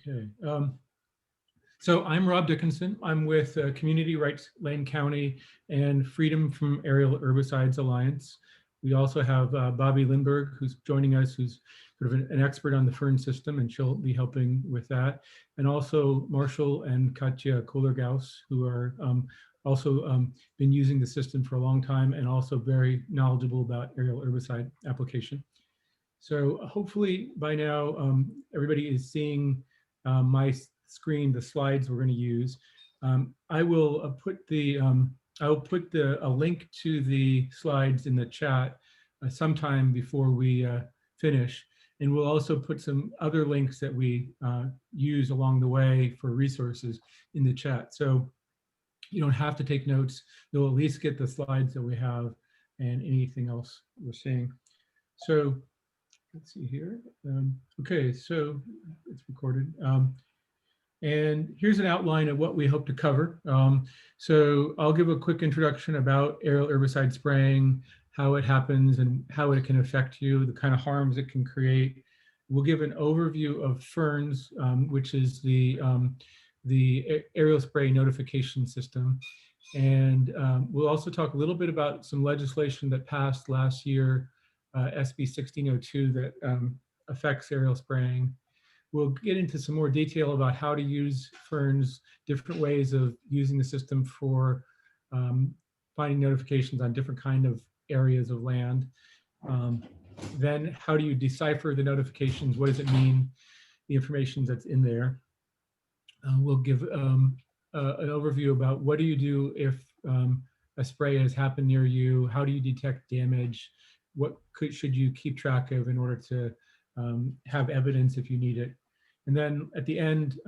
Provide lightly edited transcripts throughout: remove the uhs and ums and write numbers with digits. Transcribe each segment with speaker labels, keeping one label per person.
Speaker 1: Okay. So I'm Rob Dickinson. I'm with Community Rights Lane County and Freedom from Aerial Herbicides Alliance. We also have Bobby Lindbergh, who's joining us, who's sort of an expert on the FERN system, and she'll be helping with that. And also Marshall and Katja Kohler-Gauss, who are also been using the system for a long time and also very knowledgeable about aerial herbicide application. So hopefully by now, everybody is seeing my screen, the slides we're going to use. I will put a link to the slides in the chat sometime before we finish. And we'll also put some other links that we use along the way for resources in the chat. So you don't have to take notes. You'll at least get the slides that we have and anything else we're seeing. So let's see here. Okay, so it's recorded. And here's an outline of what we hope to cover. So I'll give a quick introduction about aerial herbicide spraying, how it happens and how it can affect you, the kind of harms it can create. We'll give an overview of FERNS, which is the aerial spray notification system. And we'll also talk a little bit about some legislation that passed last year, SB 1602, that affects aerial spraying. We'll get into some more detail about how to use FERNS, different ways of using the system for finding notifications on different kind of areas of land. Then how do you decipher the notifications? What does it mean? The information that's in there. We'll give an overview about what do you do if a spray has happened near you? How do you detect damage? What should you keep track of in order to have evidence if you need it? And then at the end,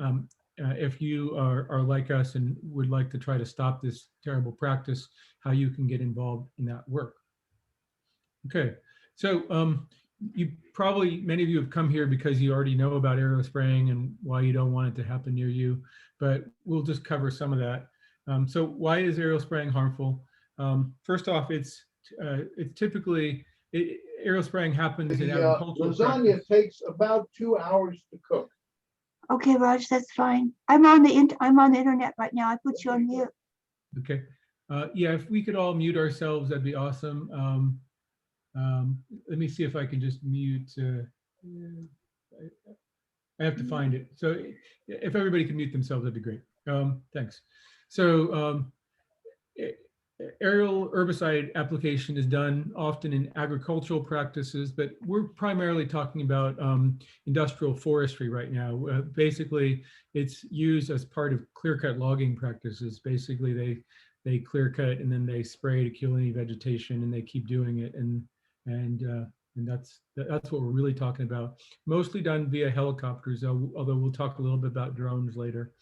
Speaker 1: if you are like us and would like to try to stop this terrible practice, how you can get involved in that work. Okay, so many of you have come here because you already know about aerial spraying and why you don't want it to happen near you, but we'll just cover some of that. So why is aerial spraying harmful? First off, it's typically, aerial spraying happens in agricultural
Speaker 2: lasagna
Speaker 1: practice.
Speaker 2: takes about 2 hours to cook.
Speaker 3: Okay, Raj, that's fine. I'm on the internet right now. I put you on mute.
Speaker 1: Okay. Yeah, if we could all mute ourselves, that'd be awesome. Let me see if I can just mute. I have to find it. So if everybody can mute themselves, that'd be great. Thanks. So aerial herbicide application is done often in agricultural practices, but we're primarily talking about industrial forestry right now. Basically, it's used as part of clear-cut logging practices. Basically, they clear cut and then they spray to kill any vegetation, and they keep doing it. And that's what we're really talking about. Mostly done via helicopters, although we'll talk a little bit about drones later.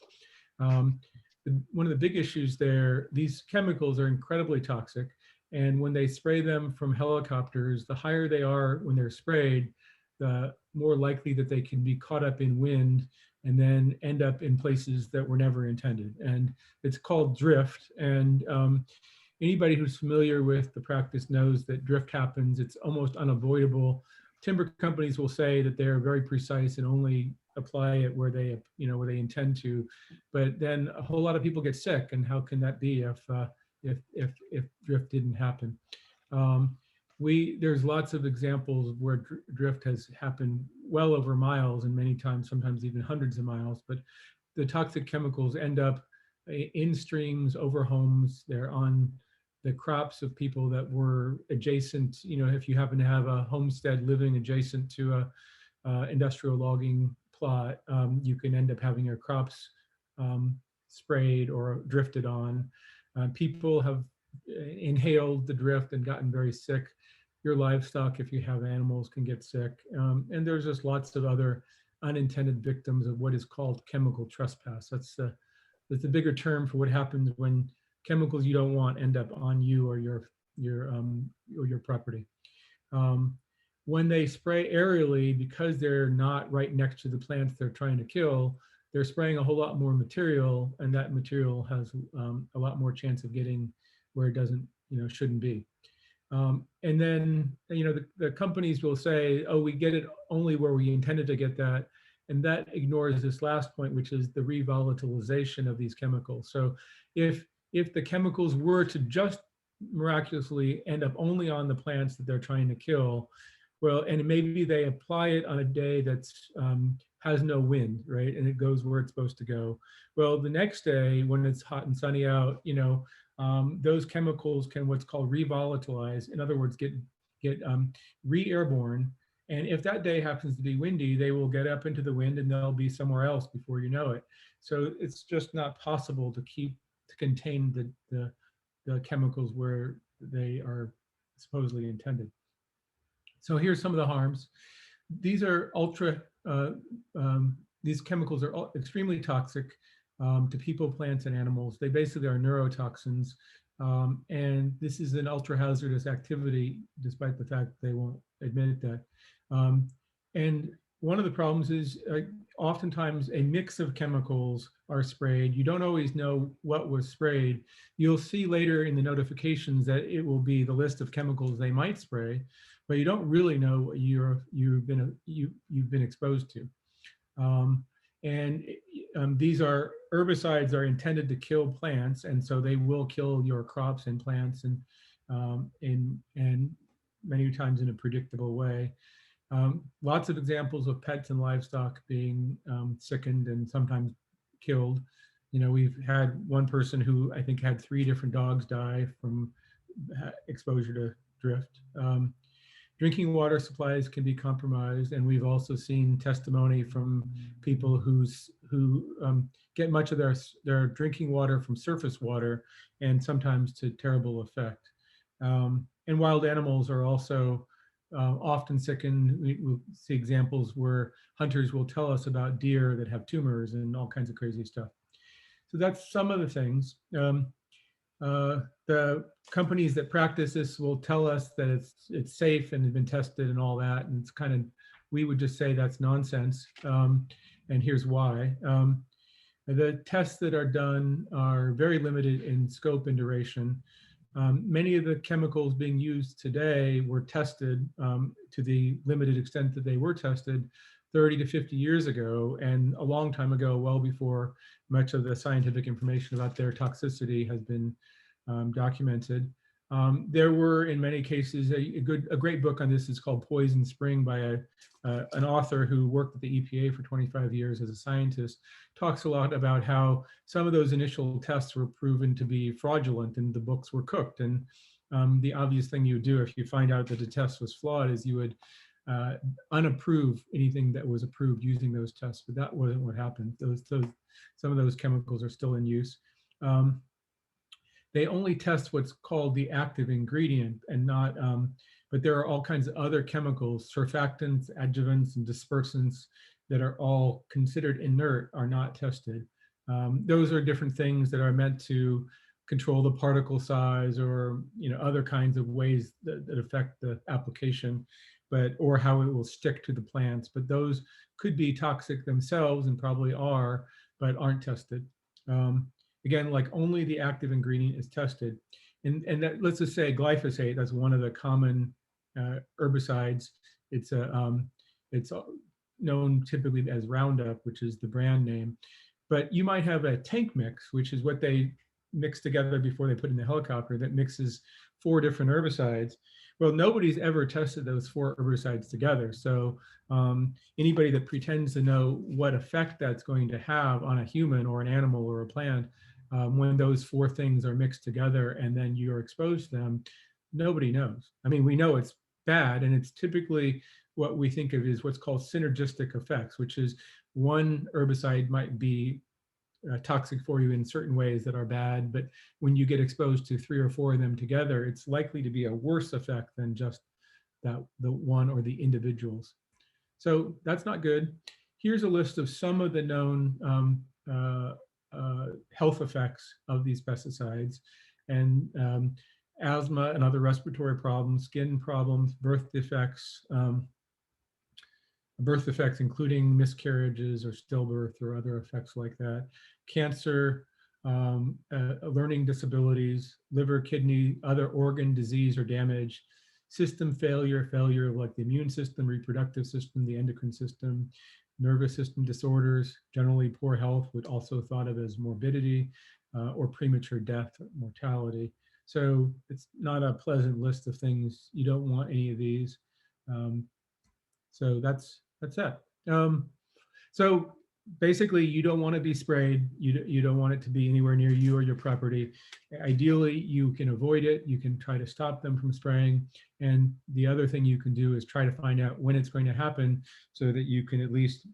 Speaker 1: One of the big issues there, these chemicals are incredibly toxic. And when they spray them from helicopters, the higher they are when they're sprayed, the more likely that they can be caught up in wind and then end up in places that were never intended. And it's called drift. And anybody who's familiar with the practice knows that drift happens. It's almost unavoidable. Timber companies will say that they're very precise and only apply it where they, where they intend to, but then a whole lot of people get sick. And how can that be if drift didn't happen? There's lots of examples of where drift has happened well over miles, and many times, sometimes even hundreds of miles. But the toxic chemicals end up in streams, over homes. They're on the crops of people that were adjacent. If you happen to have a homestead living adjacent to a industrial logging plot, you can end up having your crops sprayed or drifted on. People have inhaled the drift and gotten very sick. Your livestock, if you have animals, can get sick. And there's just lots of other unintended victims of what is called chemical trespass. That's the bigger term for what happens when chemicals you don't want end up on you or your property. When they spray aerially, because they're not right next to the plants they're trying to kill, they're spraying a whole lot more material, and that material has a lot more chance of getting where it doesn't, shouldn't be. And then, the companies will say, oh, we get it only where we intended to get that. And that ignores this last point, which is the revolatilization of these chemicals. So if the chemicals were to just miraculously end up only on the plants that they're trying to kill, well, and maybe they apply it on a day that's has no wind, right? And it goes where it's supposed to go. Well, the next day when it's hot and sunny out, those chemicals can what's called revolatilize. In other words, get re-airborne. And if that day happens to be windy, they will get up into the wind and they'll be somewhere else before you know it. So it's just not possible to contain the chemicals where they are supposedly intended. So here's some of the harms. These are these chemicals are extremely toxic to people, plants, and animals. They basically are neurotoxins. And this is an ultra hazardous activity, despite the fact they won't admit that. And one of the problems is oftentimes a mix of chemicals are sprayed. You don't always know what was sprayed. You'll see later in the notifications that it will be the list of chemicals they might spray, but you don't really know what you've been exposed to. These are herbicides are intended to kill plants, and so they will kill your crops and plants, and many times in a predictable way. Lots of examples of pets and livestock being sickened and sometimes killed. We've had one person who I think had 3 different dogs die from exposure to drift. Drinking water supplies can be compromised, and we've also seen testimony from people who get much of their drinking water from surface water, and sometimes to terrible effect. And wild animals are also often sickened. We'll see examples where hunters will tell us about deer that have tumors and all kinds of crazy stuff. So that's some of the things. The companies that practice this will tell us that it's safe and has been tested and all that, and it's kind of, we would just say that's nonsense, and here's why. The tests that are done are very limited in scope and duration. Many of the chemicals being used today were tested to the limited extent that they were tested 30 to 50 years ago, and a long time ago, well before much of the scientific information about their toxicity has been documented. There were, in many cases, a great book on this is called Poison Spring by an author who worked at the EPA for 25 years as a scientist, talks a lot about how some of those initial tests were proven to be fraudulent and the books were cooked. And the obvious thing you would do if you find out that a test was flawed is you would unapprove anything that was approved using those tests, but that wasn't what happened. Some of those chemicals are still in use. They only test what's called the active ingredient and not, but there are all kinds of other chemicals, surfactants, adjuvants, and dispersants that are all considered inert are not tested. Those are different things that are meant to control the particle size or other kinds of ways that affect the application, or how it will stick to the plants. But those could be toxic themselves and probably are, but aren't tested. Again, like only the active ingredient is tested. And that, let's just say glyphosate, that's one of the common herbicides. It's known typically as Roundup, which is the brand name. But you might have a tank mix, which is what they mix together before they put in the helicopter, that mixes 4 different herbicides. Well, nobody's ever tested those 4 herbicides together. So anybody that pretends to know what effect that's going to have on a human or an animal or a plant, when those 4 things are mixed together and then you're exposed to them, nobody knows. I mean, we know it's bad, and it's typically what we think of is what's called synergistic effects, which is one herbicide might be toxic for you in certain ways that are bad, but when you get exposed to 3 or 4 of them together, it's likely to be a worse effect than just the one or the individuals. So that's not good. Here's a list of some of the known health effects of these pesticides, and asthma and other respiratory problems, skin problems, birth defects including miscarriages or stillbirth or other effects like that, cancer, learning disabilities, liver, kidney, other organ disease or damage, system failure of like the immune system, reproductive system, the endocrine system, nervous system disorders, generally poor health, would also thought of as morbidity, or premature death, mortality. So it's not a pleasant list of things. You don't want any of these. So that's that. So basically, you don't want to be sprayed. You don't want it to be anywhere near you or your property. Ideally, you can avoid it. You can try to stop them from spraying. And the other thing you can do is try to find out when it's going to happen so that you can at least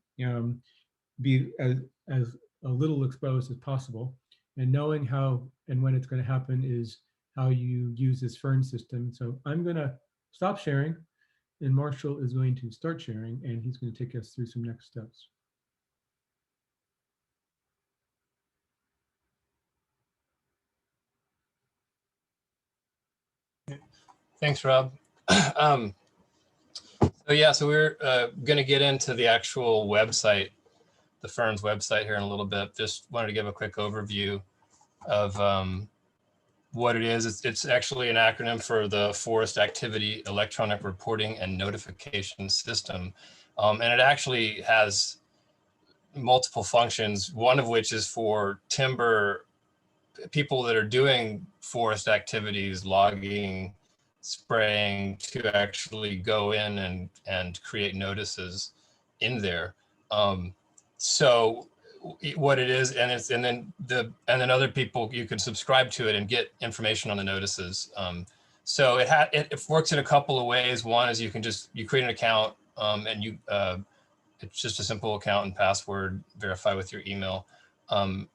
Speaker 1: be as a little exposed as possible. And knowing how and when it's going to happen is how you use this FERN system. So I'm going to stop sharing, and Marshall is going to start sharing, and he's going to take us through some next steps.
Speaker 4: Thanks, Rob. So we're going to get into the actual website, the FERNS website here in a little bit. Just wanted to give a quick overview of what it is. It's actually an acronym for the Forest Activity Electronic Reporting and Notification System. And it actually has multiple functions, one of which is for timber people that are doing forest activities, logging, spraying, to actually go in and create notices in there. So what it is, and then other people, you can subscribe to it and get information on the notices. So it works in a couple of ways. One is you create an account, and it's just a simple account and password, verify with your email.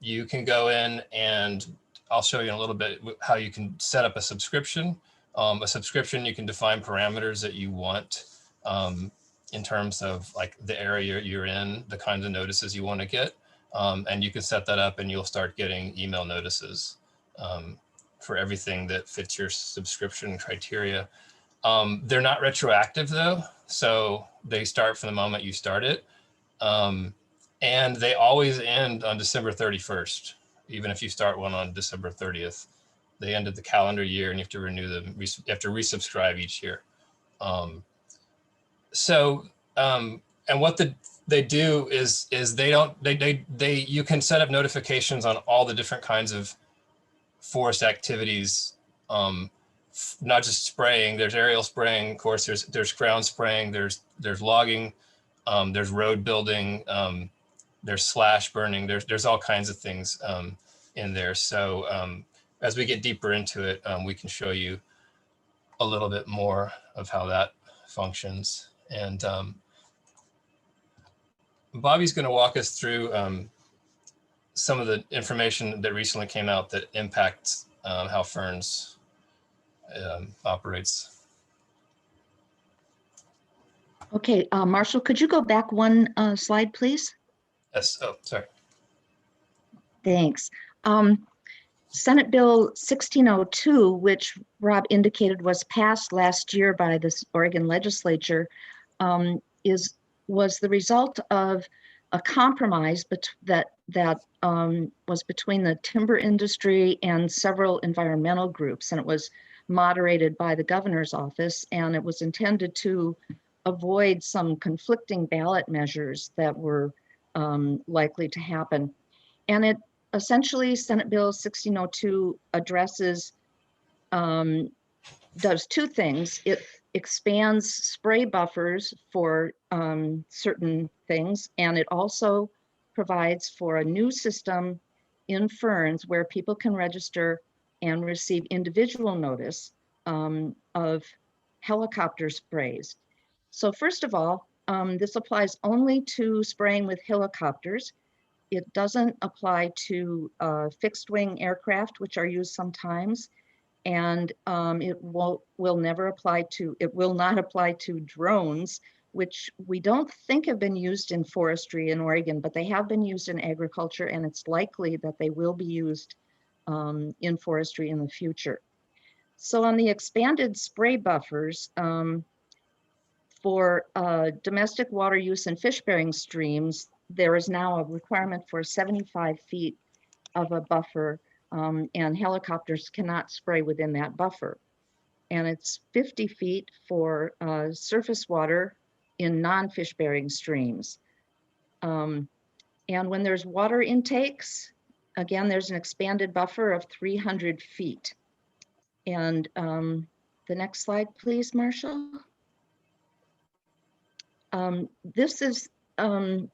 Speaker 4: You can go in, and I'll show you in a little bit how you can set up a subscription. A subscription, you can define parameters that you want in terms of like the area you're in, the kinds of notices you want to get. And you can set that up and you'll start getting email notices for everything that fits your subscription criteria. They're not retroactive though, so they start from the moment you start it. And they always end on December 31st, even if you start one on December 30th. They end of the calendar year and you have to renew them. You have to resubscribe each year. And what they do is you can set up notifications on all the different kinds of forest activities, not just spraying. There's aerial spraying, of course, there's ground spraying, there's logging, there's road building, there's slash burning, there's all kinds of things in there. So as we get deeper into it, we can show you a little bit more of how that functions. And Bobby's going to walk us through some of the information that recently came out that impacts how FERNS operates.
Speaker 5: Okay, Marshall, could you go back one slide, please?
Speaker 4: Yes. Oh, sorry.
Speaker 5: Thanks. Senate Bill 1602, which Rob indicated was passed last year by the Oregon legislature, was the result of a compromise that was between the timber industry and several environmental groups, and it was moderated by the governor's office, and it was intended to avoid some conflicting ballot measures that were likely to happen. And it essentially, Senate Bill 1602 does two things. It expands spray buffers for certain things, and it also provides for a new system in FERNS where people can register and receive individual notice of helicopter sprays. So first of all, this applies only to spraying with helicopters. It doesn't apply to fixed wing aircraft, which are used sometimes, and it will not apply to drones, which we don't think have been used in forestry in Oregon, but they have been used in agriculture, and it's likely that they will be used in forestry in the future. So on the expanded spray buffers, for domestic water use in fish-bearing streams, there is now a requirement for 75 feet of a buffer, and helicopters cannot spray within that buffer. And it's 50 feet for surface water in non-fish-bearing streams. And when there's water intakes, again, there's an expanded buffer of 300 feet. And the next slide, please, Marshall. This is, it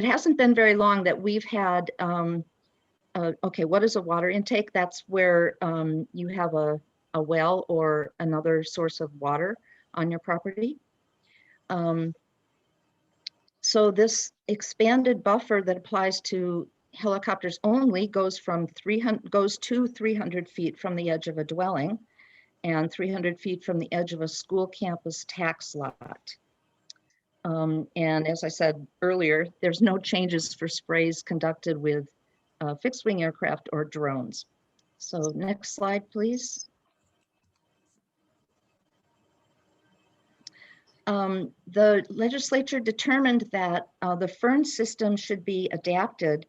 Speaker 5: hasn't been very long that we've had, okay, what is a water intake? That's where you have a well or another source of water on your property. So this expanded buffer that applies to helicopters only goes to 300 feet from the edge of a dwelling and 300 feet from the edge of a school campus tax lot. And as I said earlier, there's no changes for sprays conducted with fixed wing aircraft or drones. So next slide, please. The legislature determined that the FERNS system should be adapted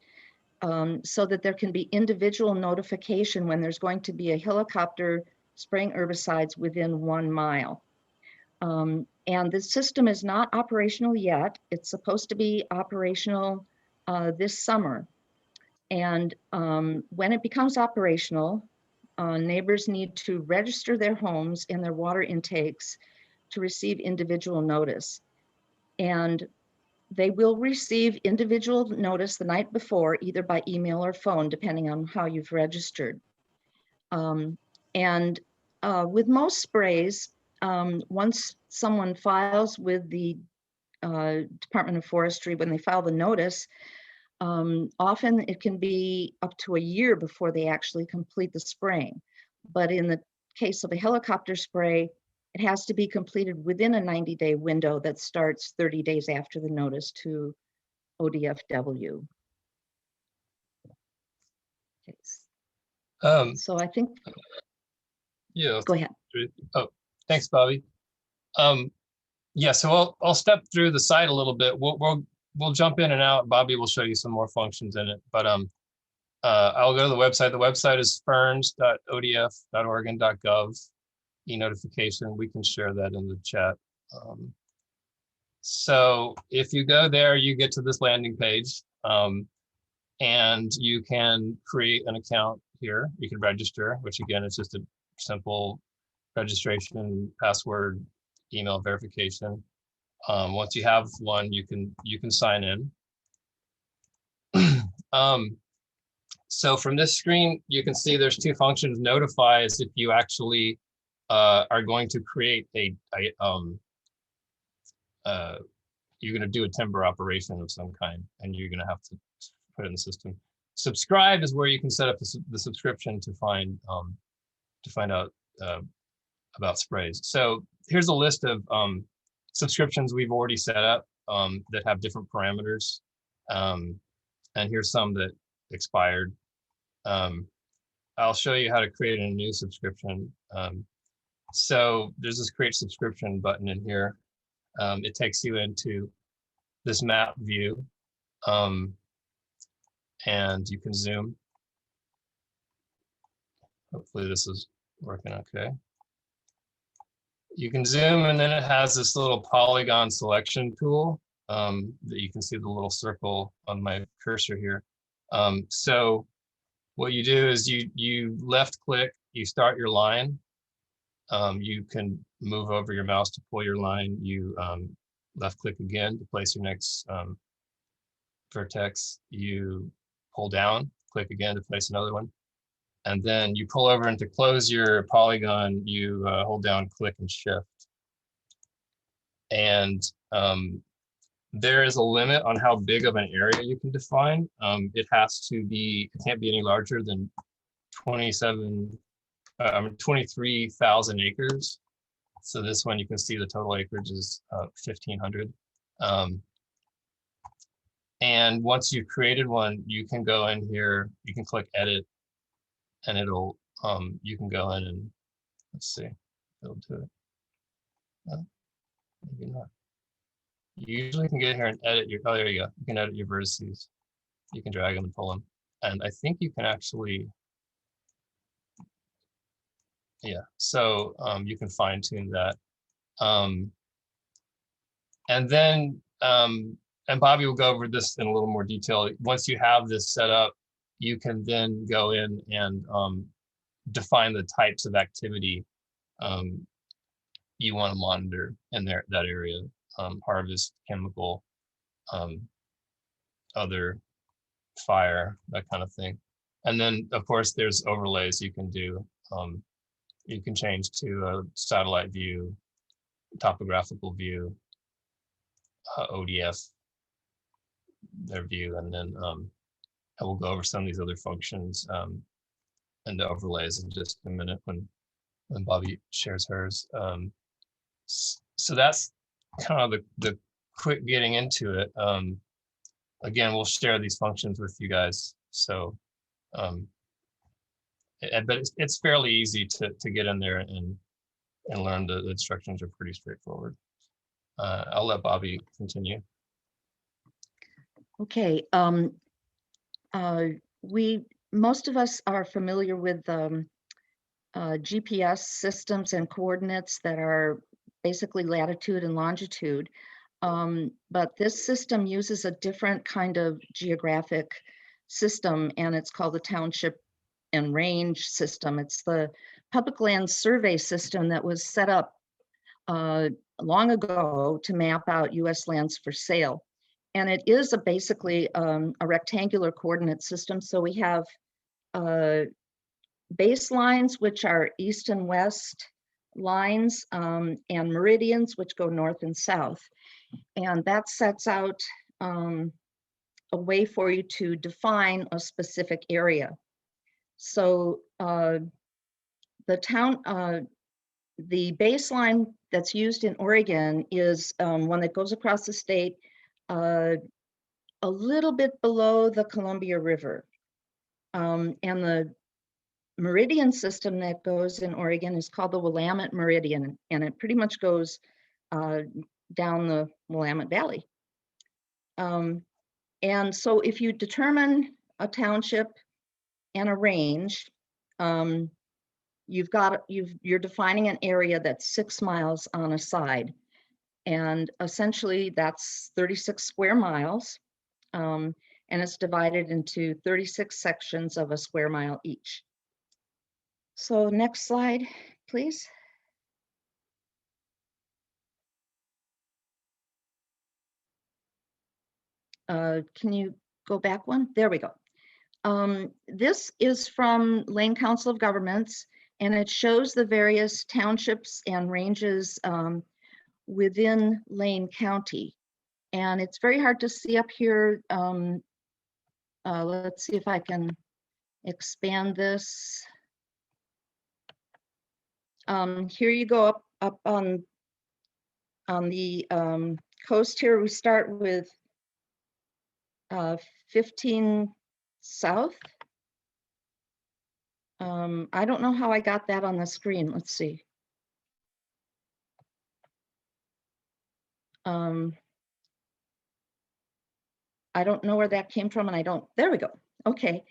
Speaker 5: so that there can be individual notification when there's going to be a helicopter spraying herbicides within 1 mile. And the system is not operational yet. It's supposed to be operational this summer. And when it becomes operational, neighbors need to register their homes and their water intakes to receive individual notice. And they will receive individual notice the night before, either by email or phone, depending on how you've registered. With most sprays, once someone files with the Department of Forestry, when they file the notice, often it can be up to a year before they actually complete the spraying. But in the case of a helicopter spray, it has to be completed within a 90-day window that starts 30 days after the notice to ODFW. Okay. So I think,
Speaker 4: Yeah.
Speaker 5: go ahead.
Speaker 4: Oh, thanks, Bobby. Yeah, so I'll step through the site a little bit. We'll jump in and out. Bobby will show you some more functions in it, but I'll go to the website. The website is ferns.odf.oregon.gov. E-notification, we can share that in the chat. So if you go there, you get to this landing page, and you can create an account here. You can register, which again is just a simple registration, password, email verification. Once you have one, you can sign in. So from this screen, you can see there's 2 functions. Notify is if you actually are going to create you're going to do a timber operation of some kind, and you're going to have to put it in the system. Subscribe is where you can set up the subscription to find out about sprays. So here's a list of subscriptions we've already set up that have different parameters, and here's some that expired. I'll show you how to create a new subscription. So there's this create subscription button in here. It takes you into this map view, and you can zoom. Hopefully this is working okay. You can zoom, and then it has this little polygon selection tool that you can see the little circle on my cursor here. So what you do is you left click, you start your line. You can move over your mouse to pull your line. You left click again to place your next vertex. You pull down, click again to place another one. And then you pull over, and to close your polygon, you hold down, click, and shift. And there is a limit on how big of an area you can define. It can't be any larger than 23,000 acres. So this one, you can see the total acreage is 1,500. And once you've created one, you can go in here, you can click edit, and it'll, you can go in and, let's see, it'll do it. Maybe not. You usually can get here and edit your, oh, there you go. You can edit your vertices. You can drag them and pull them. And I think you can actually, yeah, so you can fine tune that. And then and Bobby will go over this in a little more detail. Once you have this set up, you can then go in and define the types of activity you want to monitor in that area, harvest, chemical, other, fire, that kind of thing. And then of course there's overlays you can do. You can change to a satellite view, topographical view, ODF, their view, and then I will go over some of these other functions and the overlays in just a minute when Bobby shares hers. So that's kind of the quick getting into it. Again, we'll share these functions with you guys. So, but it's fairly easy to get in there and learn. The instructions are pretty straightforward. I'll let Bobby continue.
Speaker 5: Okay. Most of us are familiar with GPS systems and coordinates that are basically latitude and longitude. But this system uses a different kind of geographic system, and it's called the Township and Range System. It's the public land survey system that was set up long ago to map out US lands for sale. And it is basically a rectangular coordinate system. So we have baselines, which are east and west lines, and meridians, which go north and south. And that sets out a way for you to define a specific area. So the baseline that's used in Oregon is one that goes across the state a little bit below the Columbia River. And the meridian system that goes in Oregon is called the Willamette Meridian, and it pretty much goes down the Willamette Valley. And so if you determine a township and a range, you're defining an area that's 6 miles on a side. And essentially that's 36 square miles. And it's divided into 36 sections of a square mile each. So next slide, please. Can you go back one? There we go. This is from Lane Council of Governments, and it shows the various townships and ranges within Lane County. And it's very hard to see up here. Let's see if I can expand this. Here you go up on the coast here. We start with 15 South. I don't know how I got that on the screen. Let's see. I don't know where that came from, and there we go. Okay.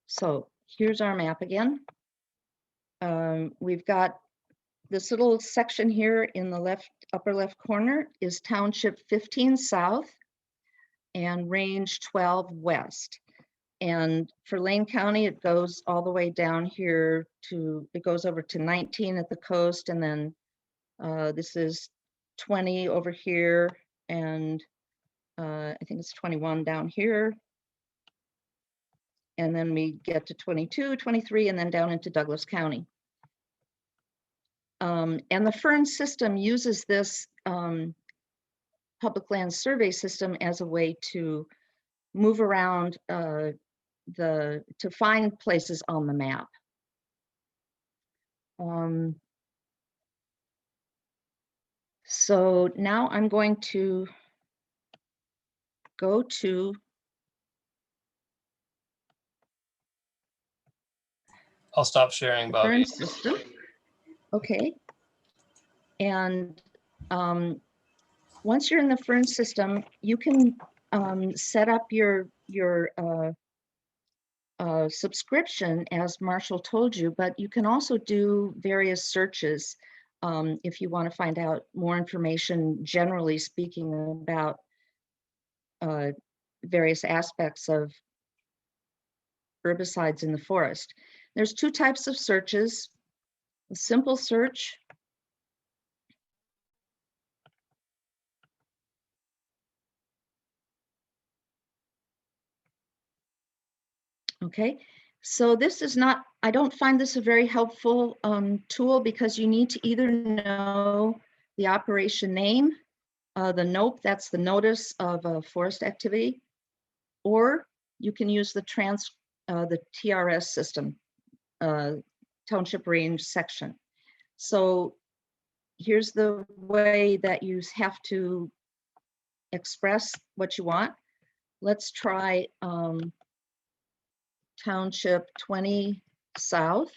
Speaker 5: So here's our map again. We've got this little section here in the upper left corner is Township 15 South and Range 12 West. And for Lane County, it goes all the way down here it goes over to 19 at the coast, and then this is 20 over here, and I think it's 21 down here. And then we get to 22, 23, and then down into Douglas County. And the FERNS system uses this public land survey system as a way to move around to find places on the map. So now I'm going to go to
Speaker 4: I'll stop sharing, Bobby.
Speaker 5: FERNS system. Okay. And once you're in the FERNS system, you can set up your subscription, as Marshall told you, but you can also do various searches. if you want to find out more information, generally speaking, about various aspects of herbicides in the forest. There's two types of searches. A simple search. Okay, so this is not, I don't find this a very helpful tool because you need to either know the operation name, the NOPE, that's the notice of a forest activity, or you can use the TRS system, township range section. So here's the way that you have to express what you want. Let's try township 20 south,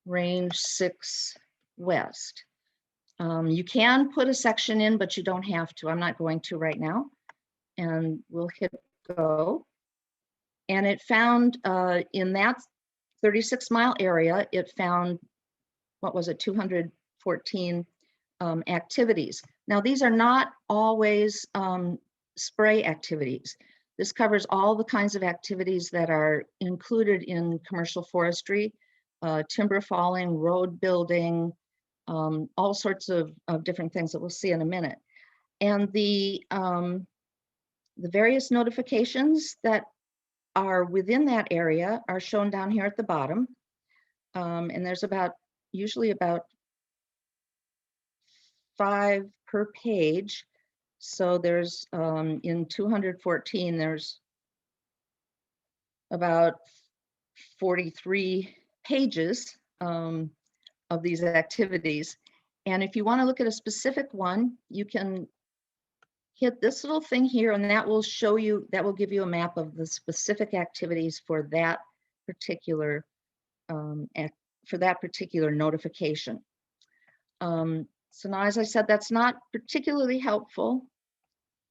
Speaker 5: range 6 west. You can put a section in, but you don't have to. I'm not going to right now. And we'll hit go. And it found in that 36-mile area, it found, what was it, 214 activities. Now, these are not always spray activities. This covers all the kinds of activities that are included in commercial forestry, timber falling, road building, all sorts of different things that we'll see in a minute. And the various notifications that are within that area are shown down here at the bottom. And there's usually about 5 per page. So there's in 214, there's about 43 pages of these activities. And if you want to look at a specific one, you can hit this little thing here, and that will show you, that will give you a map of the specific activities for that particular notification. So now, as I said, that's not particularly helpful.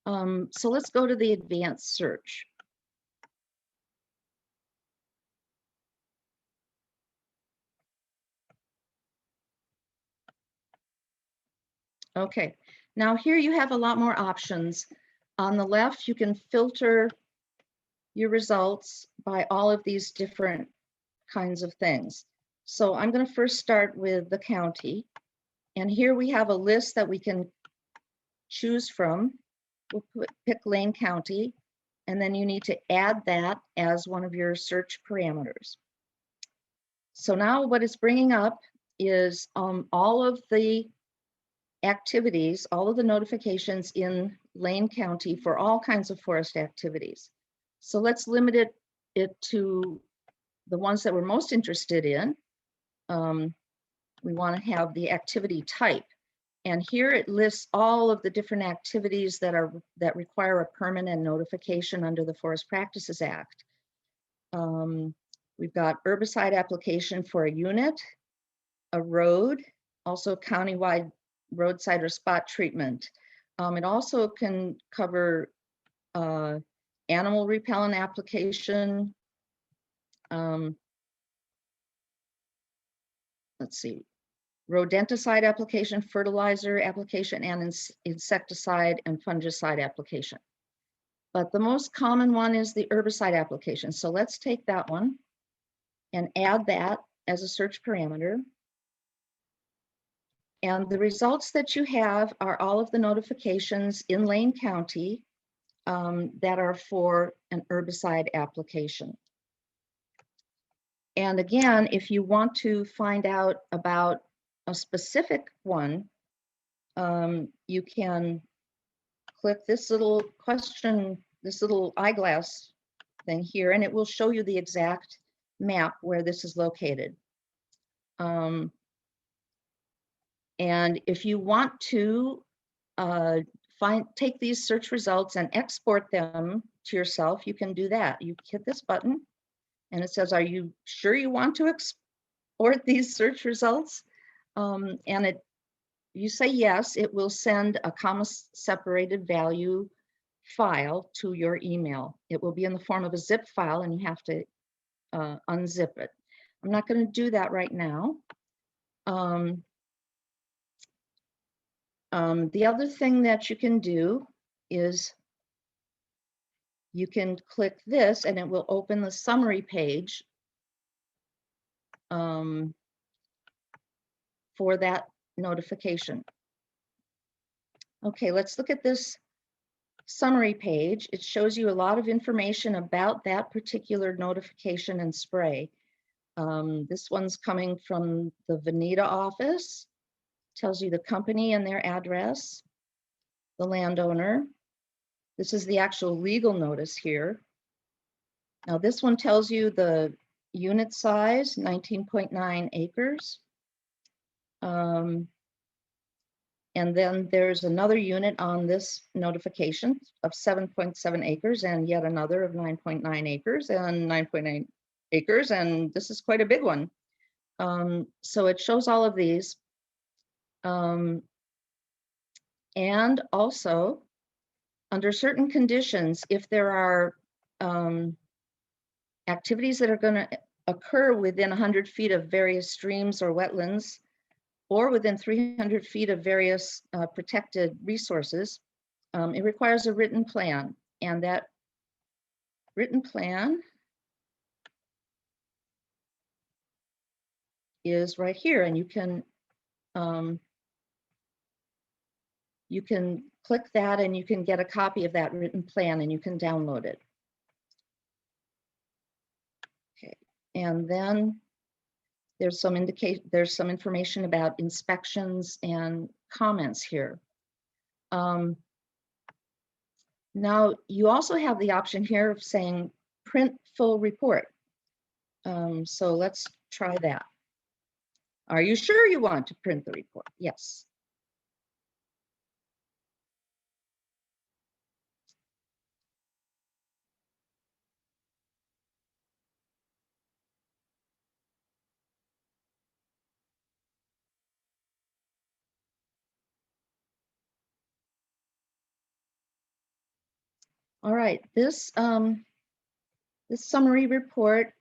Speaker 5: So let's go to the advanced search. Okay, now here you have a lot more options. On the left, you can filter your results by all of these different kinds of things. So I'm going to first start with the county. And here we have a list that we can choose from. We'll pick Lane County, and then you need to add that as one of your search parameters. So now what it's bringing up is all of the activities, all of the notifications in Lane County for all kinds of forest activities. So let's limit it to the ones that we're most interested in. We want to have the activity type. And here it lists all of the different activities that require a permit and notification under the Forest Practices Act. We've got herbicide application for a unit, a road, also countywide roadside or spot treatment. It also can cover animal repellent application. Let's see, rodenticide application, fertilizer application, and insecticide and fungicide application. But the most common one is the herbicide application. So let's take that one and add that as a search parameter. And the results that you have are all of the notifications in Lane County that are for an herbicide application. And again, if you want to find out about a specific one, you can click this little question, this little eyeglass thing here, and it will show you the exact map where this is located. And if you want to take these search results and export them to yourself, you can do that. You hit this button and it says, are you sure you want to export these search results? And you say yes, it will send a comma-separated value file to your email. It will be in the form of a zip file and you have to unzip it. I'm not going to do that right now. The other thing that you can do is you can click this and it will open the summary page for that notification. Okay, let's look at this summary page. It shows you a lot of information about that particular notification and spray. This one's coming from the Veneta office. Tells you the company and their address, the landowner. This is the actual legal notice here. Now this one tells you the unit size, 19.9 acres. And then there's another unit on this notification of 7.7 acres and yet another of 9.9 acres and 9.8 acres. And this is quite a big one. So it shows all of these. And also, under certain conditions, if there are activities that are going to occur within 100 feet of various streams or wetlands, or within 300 feet of various protected resources, it requires a written plan. And that written plan is right here. And you can click that and you can get a copy of that written plan and you can download it. Okay, and then there's some information about inspections and comments here. Now you also have the option here of saying print full report. So let's try that. Are you sure you want to print the report? Yes. All right, this summary report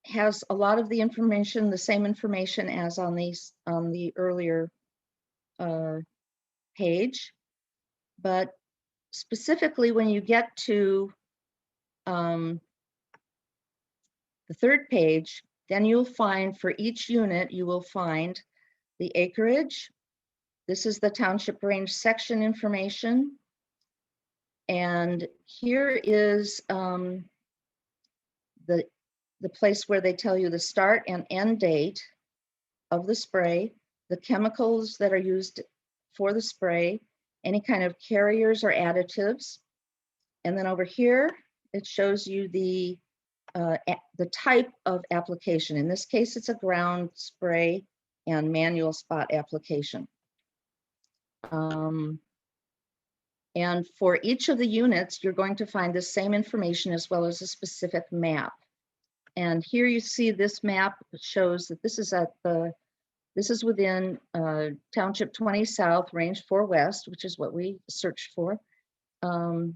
Speaker 5: has a lot of the information, the same information as on the earlier page, but specifically when you get to the third page, then you'll find for each unit, you will find the acreage. This is the township range section information. And here is the place where they tell you the start and end date of the spray, the chemicals that are used for the spray, any kind of carriers or additives. And then over here, it shows you the type of application. In this case, it's a ground spray and manual spot application. And for each of the units, you're going to find the same information as well as a specific map. And here you see this map shows that this is within Township 20 South, Range 4 West, which is what we searched for. No,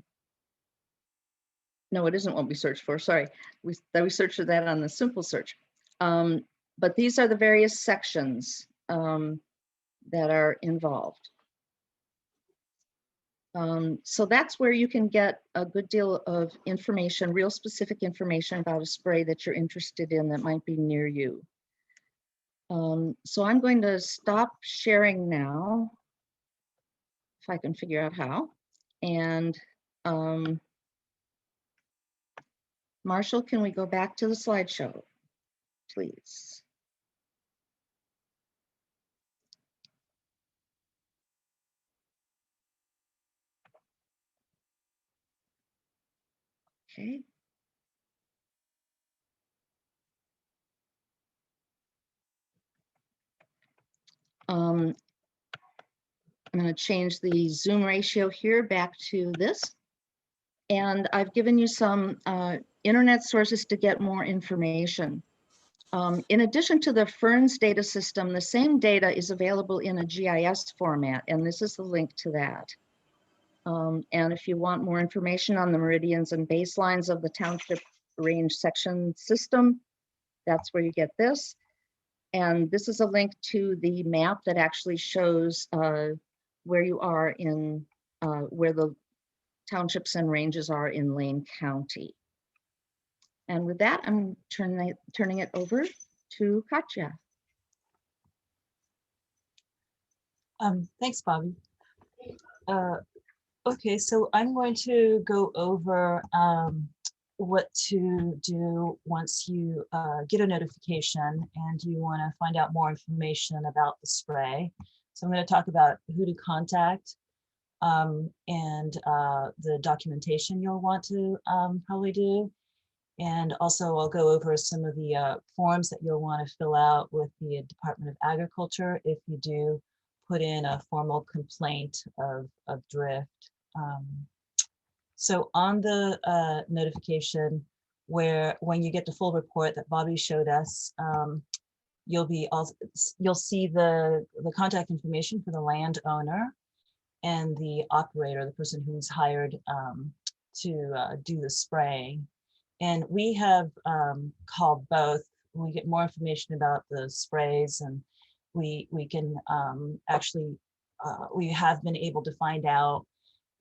Speaker 5: it isn't what we searched for, sorry. We searched for that on the simple search. But these are the various sections that are involved. So that's where you can get a good deal of information, real specific information about a spray that you're interested in that might be near you. So I'm going to stop sharing now, if I can figure out how. And Marshall, can we go back to the slideshow, please? Okay. I'm going to change the zoom ratio here back to this. And I've given you some internet sources to get more information. In addition to the FERNS data system, the same data is available in a GIS format, and this is the link to that. And if you want more information on the meridians and baselines of the township range section system, that's where you get this. And this is a link to the map that actually shows where you are in, where the townships and ranges are in Lane County. And with that, I'm turning it over to Katja.
Speaker 6: Thanks, Bobby. Okay, so I'm going to go over what to do once you get a notification and you want to find out more information about the spray. So I'm going to talk about who to contact and the documentation you'll want to probably do. And also I'll go over some of the forms that you'll want to fill out with the Department of Agriculture if you do put in a formal complaint of drift. So on the notification, when you get the full report that Bobby showed us, you'll see the contact information for the landowner and the operator, the person who's hired to do the spraying. And we have called both. We get more information about the sprays, and we can actually, we have been able to find out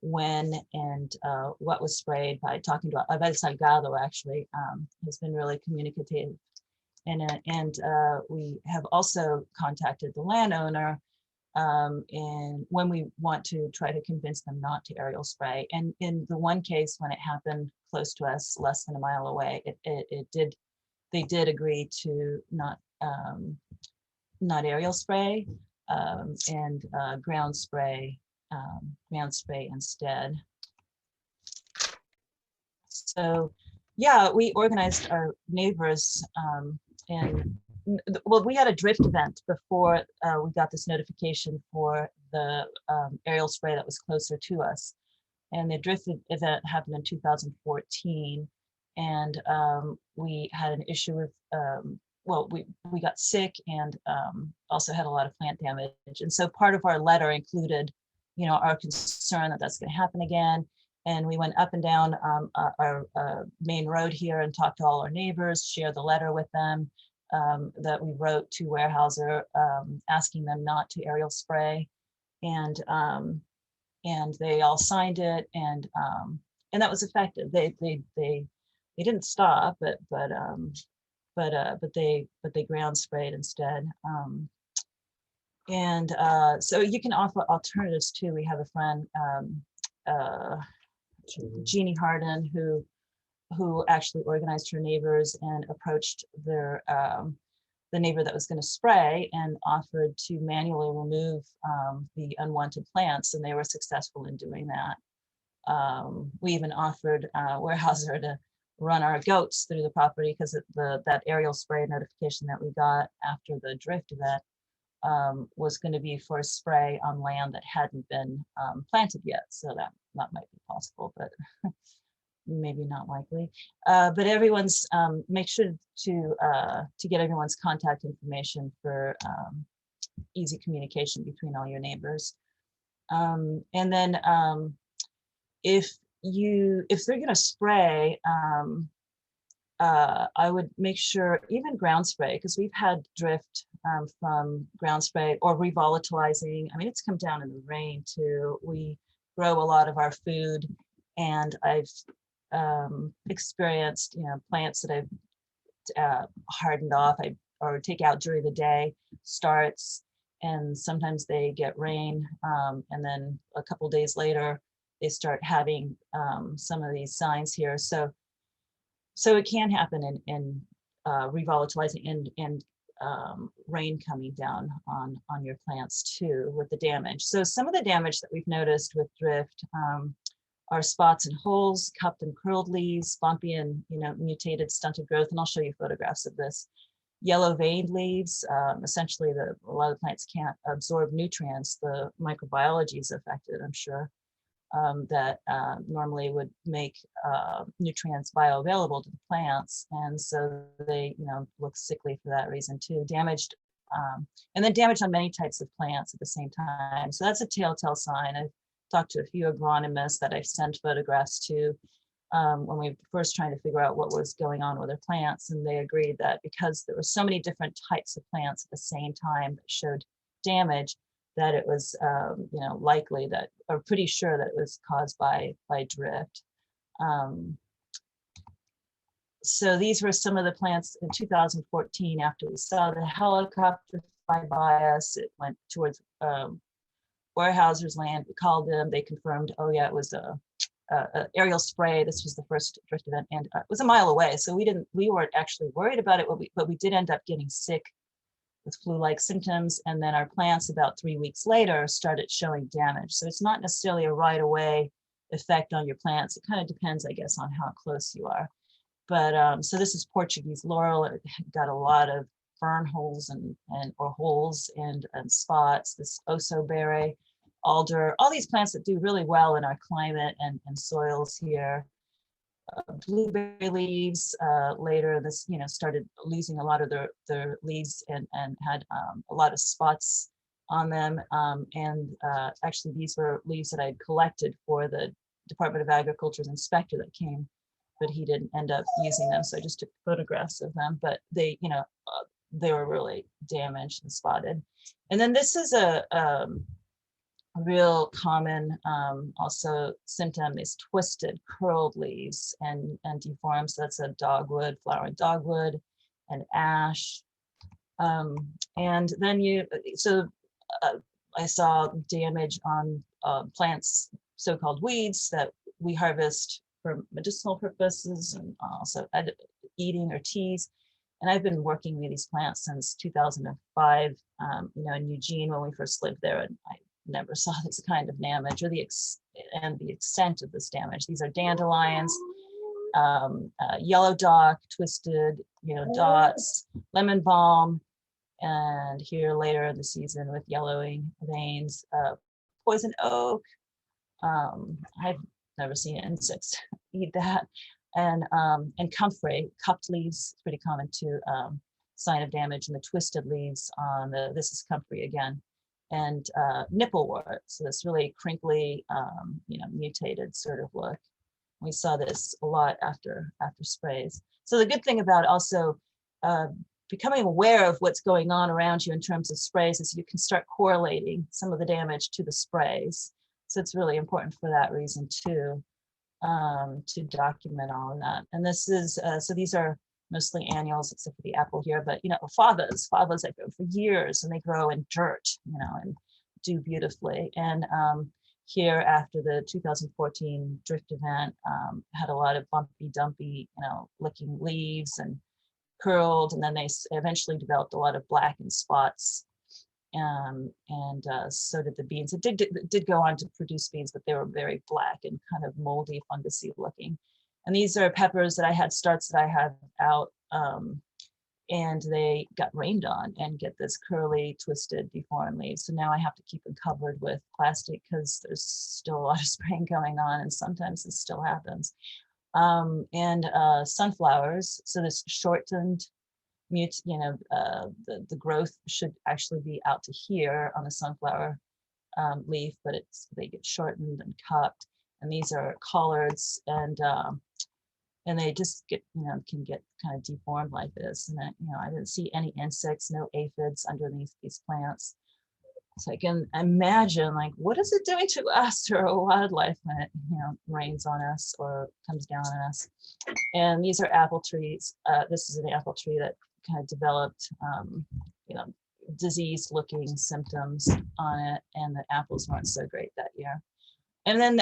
Speaker 6: when and what was sprayed by talking to Abel Salgado, actually, has been really communicative. And we have also contacted the landowner and when we want to try to convince them not to aerial spray. And in the one case when it happened close to us, less than a mile away, they did agree to not aerial spray and ground spray instead. So yeah, we organized our neighbors and well, we had a drift event before we got this notification for the aerial spray that was closer to us. And the drift event happened in 2014. And we had an issue with, well, we got sick and also had a lot of plant damage. And so part of our letter included, you know, our concern that that's going to happen again. And we went up and down our main road here and talked to all our neighbors, shared the letter with them that we wrote to Weyerhaeuser asking them not to aerial spray. And they all signed it, and that was effective. They didn't stop, but they ground sprayed instead. So you can offer alternatives too. We have a friend, Jeannie Harden, who actually organized her neighbors and approached their the neighbor that was going to spray and offered to manually remove the unwanted plants, and they were successful in doing that. We even offered Weyerhaeuser to run our goats through the property because that aerial spray notification that we got after the drift event was going to be for a spray on land that hadn't been planted yet. So that might be possible, but maybe not likely. But everyone's, make sure to get everyone's contact information for easy communication between all your neighbors. And then if they're going to spray, I would make sure, even ground spray, because we've had drift from ground spray or revolatilizing. I mean, it's come down in the rain too. We grow a lot of our food, and I've experienced, you know, plants that I've hardened off or take out during the day, starts, and sometimes they get rain, and then a couple days later they start having some of these signs here. So it can happen in revolatilizing and rain coming down on your plants too with the damage. So some of the damage that we've noticed with drift are spots and holes, cupped and curled leaves, bumpy and, you know, mutated stunted growth. And I'll show you photographs of this. Yellow veined leaves, essentially a lot of plants can't absorb nutrients. The microbiology is affected, I'm sure, that normally would make nutrients bioavailable to the plants. And so they, you know, look sickly for that reason too. Damaged, and then damage on many types of plants at the same time. So that's a telltale sign. I've talked to a few agronomists that I've sent photographs to when we were first trying to figure out what was going on with their plants. And they agreed that because there were so many different types of plants at the same time that showed damage, that it was, likely that, or pretty sure that it was caused by drift. So these were some of the plants in 2014 after we saw the helicopter fly by us. It went towards Weyerhaeuser's land. We called them. They confirmed, oh yeah, it was a aerial spray. This was the first drift event, and it was a mile away. So we weren't actually worried about it, but we did end up getting sick with flu-like symptoms. And then our plants about 3 weeks later started showing damage. So it's not necessarily a right away effect on your plants. It kind of depends, I guess, on how close you are. But so this is Portuguese laurel. It got a lot of fern holes and holes and spots. This osobere, alder, all these plants that do really well in our climate and soils here. Blueberry leaves later, this started losing a lot of their leaves and had a lot of spots on them. Actually, these were leaves that I had collected for the Department of Agriculture's inspector that came, but he didn't end up using them. So I just took photographs of them, but they were really damaged and spotted. And then this is a real common also symptom, is twisted, curled leaves and deformed. So that's a dogwood, flowering dogwood, and ash. And then I saw damage on plants, so-called weeds that we harvest for medicinal purposes and also eating or teas. And I've been working with these plants since 2005, in Eugene when we first lived there, and I never saw this kind of damage or the extent of this damage. These are dandelions, yellow dock, twisted, dots, lemon balm, and here later in the season with yellowing veins, poison oak. I've never seen insects eat that, and comfrey, cupped leaves, pretty common too. Sign of damage in the twisted leaves on this is comfrey again. And nipplewort, so this really crinkly, mutated sort of look. We saw this a lot after sprays. So the good thing about also becoming aware of what's going on around you in terms of sprays is you can start correlating some of the damage to the sprays. So it's really important for that reason too, to document all of that. And this is, so these are mostly annuals, except for the apple here, but favas that grow for years, and they grow in dirt, and do beautifully. And here after the 2014 drift event, had a lot of bumpy, dumpy, looking leaves and curled, and then they eventually developed a lot of blackened spots. So did the beans. It did go on to produce beans, but they were very black and kind of moldy, fungusy looking. And these are peppers that I had starts that I had out, and they got rained on and get this curly, twisted, deformed leaves. So now I have to keep them covered with plastic because there's still a lot of spraying going on, and sometimes this still happens. Sunflowers. So this shortened the growth should actually be out to here on the sunflower leaf, but they get shortened and cupped. And these are collards, and they just get can get kind of deformed like this. And I didn't see any insects, no aphids underneath these plants. So I can imagine, like, what is it doing to us or wildlife when it rains on us or comes down on us? And these are apple trees. This is an apple tree that kind of developed diseased looking symptoms on it, and the apples weren't so great that year. And then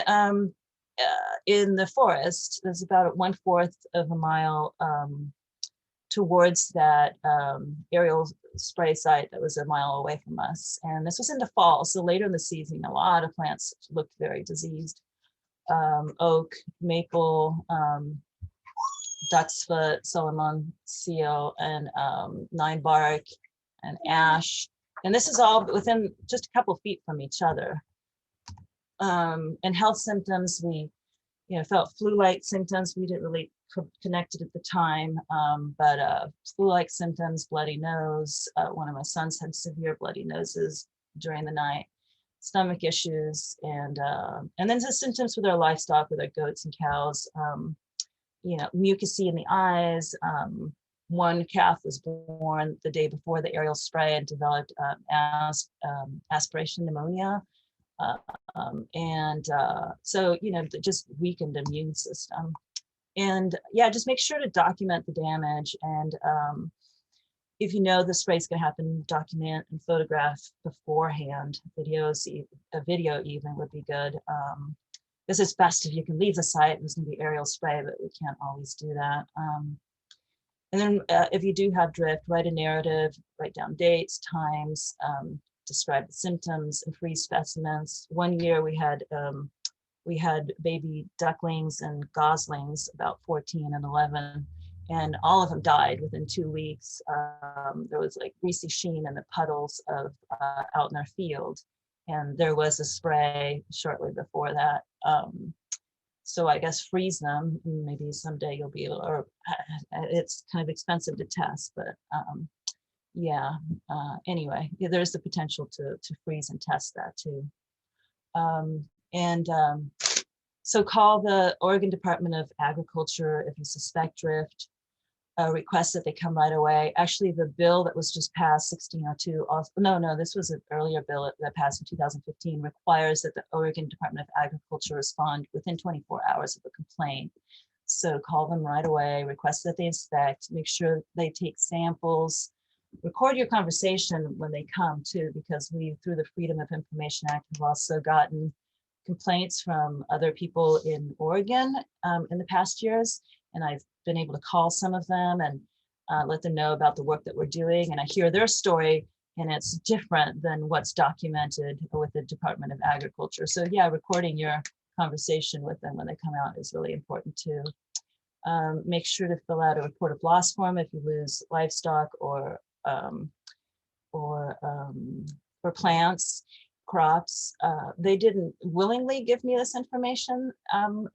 Speaker 6: in the forest, there's about 1/4 of a mile towards that aerial spray site that was a mile away from us. And this was in the fall, so later in the season, a lot of plants looked very diseased. Oak, maple, duck's foot, Solomon seal, and nine bark, and ash. And this is all within just a couple of feet from each other. And health symptoms, we felt flu-like symptoms. We didn't really connect it at the time, but flu-like symptoms, bloody nose. One of my sons had severe bloody noses during the night, stomach issues, and then the symptoms with our livestock, with our goats and cows. Mucusy in the eyes, one calf was born the day before the aerial spray and developed aspiration pneumonia. So, you know, just weakened immune system. And yeah, just make sure to document the damage. And if you know the spray is going to happen, document and photograph beforehand. A video even would be good. This is best if you can leave the site. There's going to be aerial spray, but we can't always do that. And then if you do have drift, write a narrative, write down dates, times, describe the symptoms, and freeze specimens. One year we had baby ducklings and goslings, about 14 and 11, and all of them died within 2 weeks. There was like greasy sheen in the puddles of out in our field, and there was a spray shortly before that. So I guess freeze them. Maybe someday you'll be able, or it's kind of expensive to test, but yeah. Anyway, yeah, there's the potential to freeze and test that too. So call the Oregon Department of Agriculture if you suspect drift. Request that they come right away. Actually, the bill that was just passed, 1602, also, no, this was an earlier bill that passed in 2015, requires that the Oregon Department of Agriculture respond within 24 hours of a complaint. So call them right away, request that they inspect, make sure they take samples, record your conversation when they come too, because we, through the Freedom of Information Act, have also gotten complaints from other people in Oregon in the past years. And I've been able to call some of them and let them know about the work that we're doing. And I hear their story, and it's different than what's documented with the Department of Agriculture. So yeah, recording your conversation with them when they come out is really important too. Make sure to fill out a report of loss form if you lose livestock or plants, crops. They didn't willingly give me this information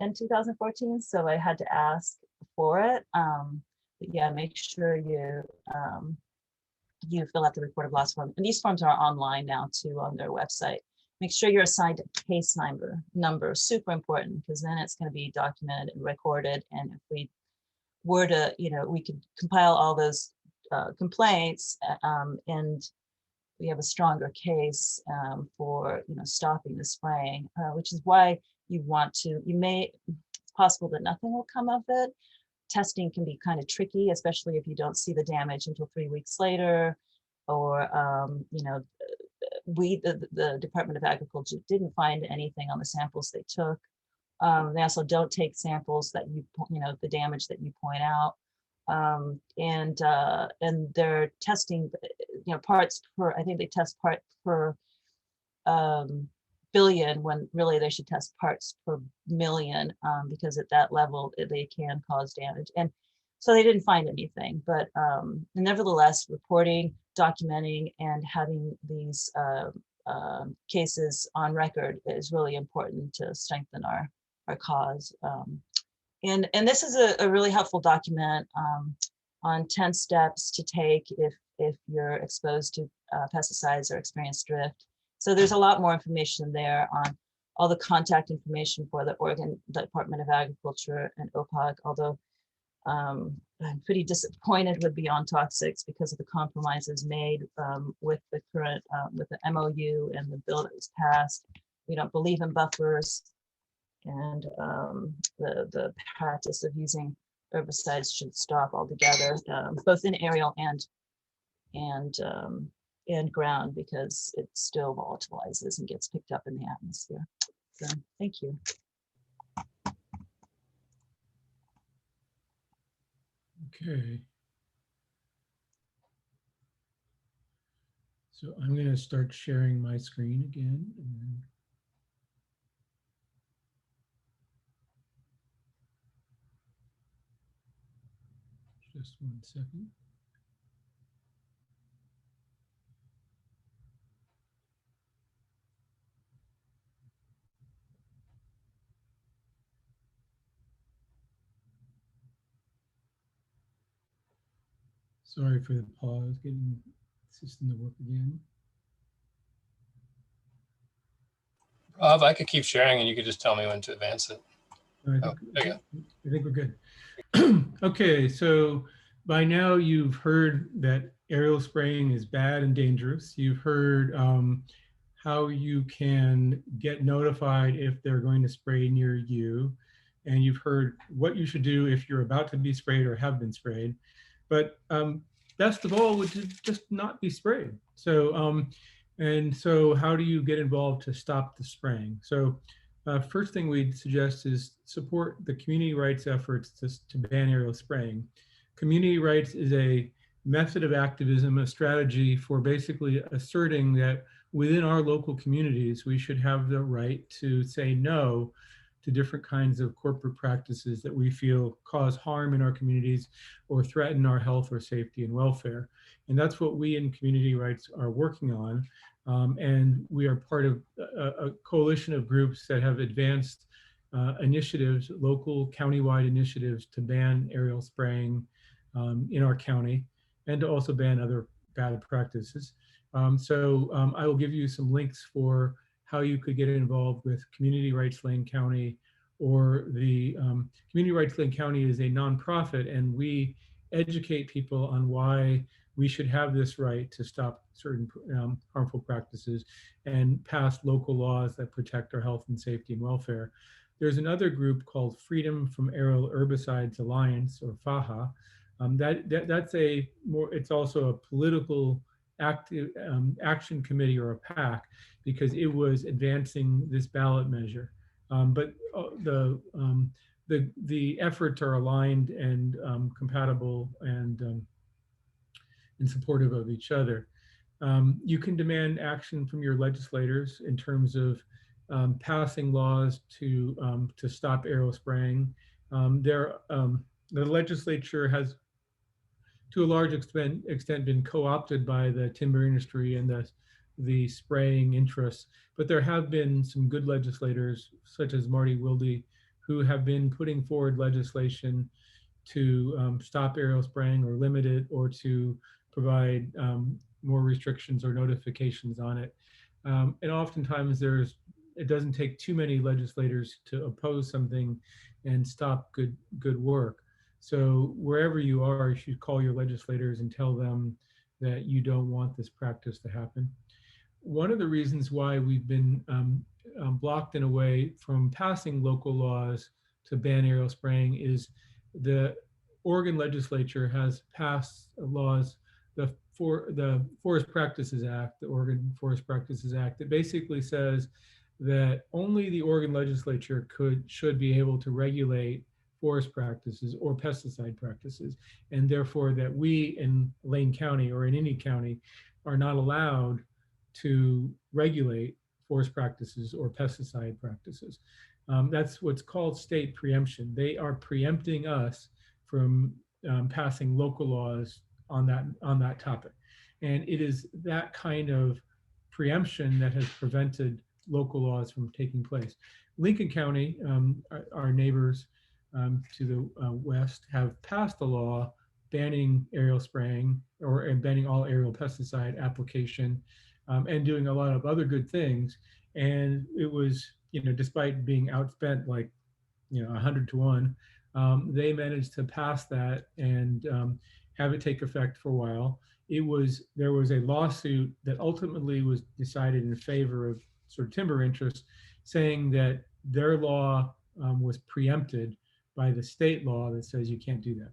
Speaker 6: in 2014, so I had to ask for it. But yeah, make sure you fill out the report of loss form. And these forms are online now too on their website. Make sure you're assigned a case number, super important, because then it's going to be documented and recorded. And if we were to, we could compile all those complaints and we have a stronger case for, stopping the spraying, which is why it's possible that nothing will come of it. Testing can be kind of tricky, especially if you don't see the damage until 3 weeks later, or, the Department of Agriculture didn't find anything on the samples they took. They also don't take samples that the damage that you point out. And they're testing, parts per, I think they test part per billion, when really they should test parts per million, because at that level they can cause damage. And so they didn't find anything, but nevertheless, reporting, documenting, and having these cases on record is really important to strengthen our cause. And this is a really helpful document on 10 steps to take if you're exposed to pesticides or experience drift. So there's a lot more information there on all the contact information for the Oregon Department of Agriculture and OPAG, although I'm pretty disappointed with Beyond Toxics because of the compromises made with the current, with the MOU and the bill that was passed. We don't believe in buffers, and the practice of using herbicides should stop altogether, both in aerial and ground, because it still volatilizes and gets picked up in the atmosphere. So thank you.
Speaker 1: Okay. So I'm going to start sharing my screen again. And then just 1 second. Sorry for the pause, getting the system to work again.
Speaker 4: Rob, I could keep sharing and you could just tell me when to advance it.
Speaker 1: I
Speaker 4: Oh, there you go.
Speaker 1: think we're good. Okay, so by now you've heard that aerial spraying is bad and dangerous. You've heard how you can get notified if they're going to spray near you. And you've heard what you should do if you're about to be sprayed or have been sprayed. But best of all would just not be sprayed. So, and so how do you get involved to stop the spraying? So first thing we'd suggest is support the community rights efforts to ban aerial spraying. Community rights is a method of activism, a strategy for basically asserting that within our local communities, we should have the right to say no to different kinds of corporate practices that we feel cause harm in our communities or threaten our health or safety and welfare. And that's what we in community rights are working on. And we are part of a coalition of groups that have advanced initiatives, local countywide initiatives to ban aerial spraying in our county and to also ban other bad practices. So I will give you some links for how you could get involved with Community Rights Lane County, or the Community Rights Lane County is a nonprofit, and we educate people on why we should have this right to stop certain harmful practices and pass local laws that protect our health and safety and welfare. There's another group called Freedom from Aerial Herbicides Alliance, or FAHA. That's a more, it's also a political action committee, or a PAC, because it was advancing this ballot measure. But the efforts are aligned and compatible and supportive of each other. You can demand action from your legislators in terms of passing laws to stop aerial spraying. The legislature has, to a large extent, been co-opted by the timber industry and the spraying interests. But there have been some good legislators, such as Marty Wilde, who have been putting forward legislation to stop aerial spraying or limit it, or to provide more restrictions or notifications on it. And oftentimes it doesn't take too many legislators to oppose something and stop good work. So wherever you are, you should call your legislators and tell them that you don't want this practice to happen. One of the reasons why we've been blocked in a way from passing local laws to ban aerial spraying is the Oregon legislature has passed laws, the Forest Practices Act, the Oregon Forest Practices Act, that basically says that only the Oregon legislature should be able to regulate forest practices or pesticide practices, and therefore that we in Lane County or in any county are not allowed to regulate forest practices or pesticide practices. That's what's called state preemption. They are preempting us from passing local laws on that topic. And it is that kind of preemption that has prevented local laws from taking place. Lincoln County, our neighbors to the west, have passed a law banning aerial spraying and banning all aerial pesticide application and doing a lot of other good things. And it was, despite being outspent like, 100 to 1, they managed to pass that and have it take effect for a while. There was a lawsuit that ultimately was decided in favor of sort of timber interests, saying that their law was preempted by the state law that says you can't do that.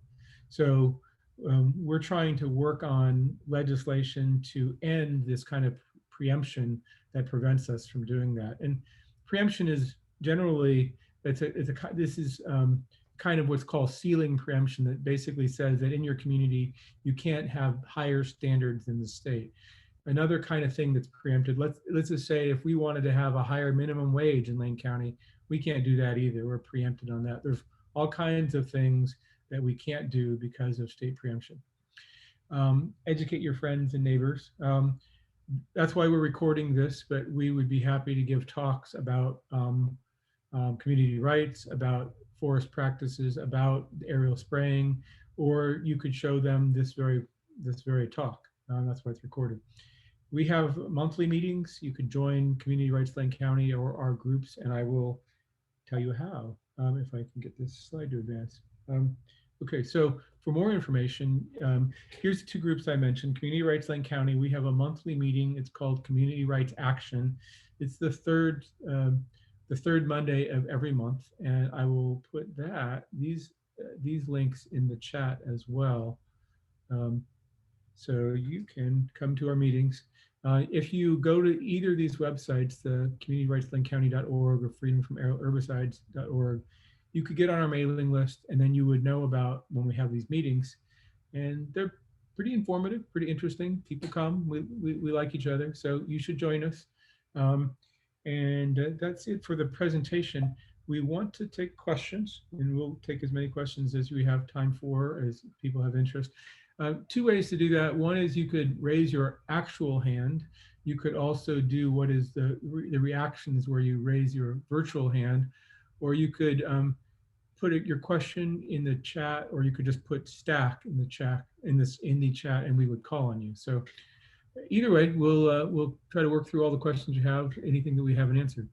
Speaker 1: So we're trying to work on legislation to end this kind of preemption that prevents us from doing that. And preemption is generally, this is kind of what's called ceiling preemption, that basically says that in your community, you can't have higher standards than the state. Another kind of thing that's preempted, let's just say if we wanted to have a higher minimum wage in Lane County, we can't do that either. We're preempted on that. There's all kinds of things that we can't do because of state preemption. Educate your friends and neighbors. That's why we're recording this, but we would be happy to give talks about community rights, about forest practices, about aerial spraying, or you could show them this very talk. That's why it's recorded. We have monthly meetings. You could join Community Rights Lane County or our groups, and I will tell you how, if I can get this slide to advance. Okay, so for more information, here's the two groups I mentioned. Community Rights Lane County, we have a monthly meeting. It's called Community Rights Action. It's the third Monday of every month, and I will put these links in the chat as well. So you can come to our meetings. If you go to either of these websites, the communityrightslanecounty.org or freedomfromaerialherbicides.org, you could get on our mailing list, and then you would know about when we have these meetings. And they're pretty informative, pretty interesting. People come, we like each other, so you should join us. That's it for the presentation. We want to take questions, and we'll take as many questions as we have time for, as people have interest. Two ways to do that. One is you could raise your actual hand. You could also do what is the reactions, where you raise your virtual hand, or you could put your question in the chat, or you could just put stack in the chat, in the chat, and we would call on you. So either way, we'll try to work through all the questions you have, anything that we haven't answered.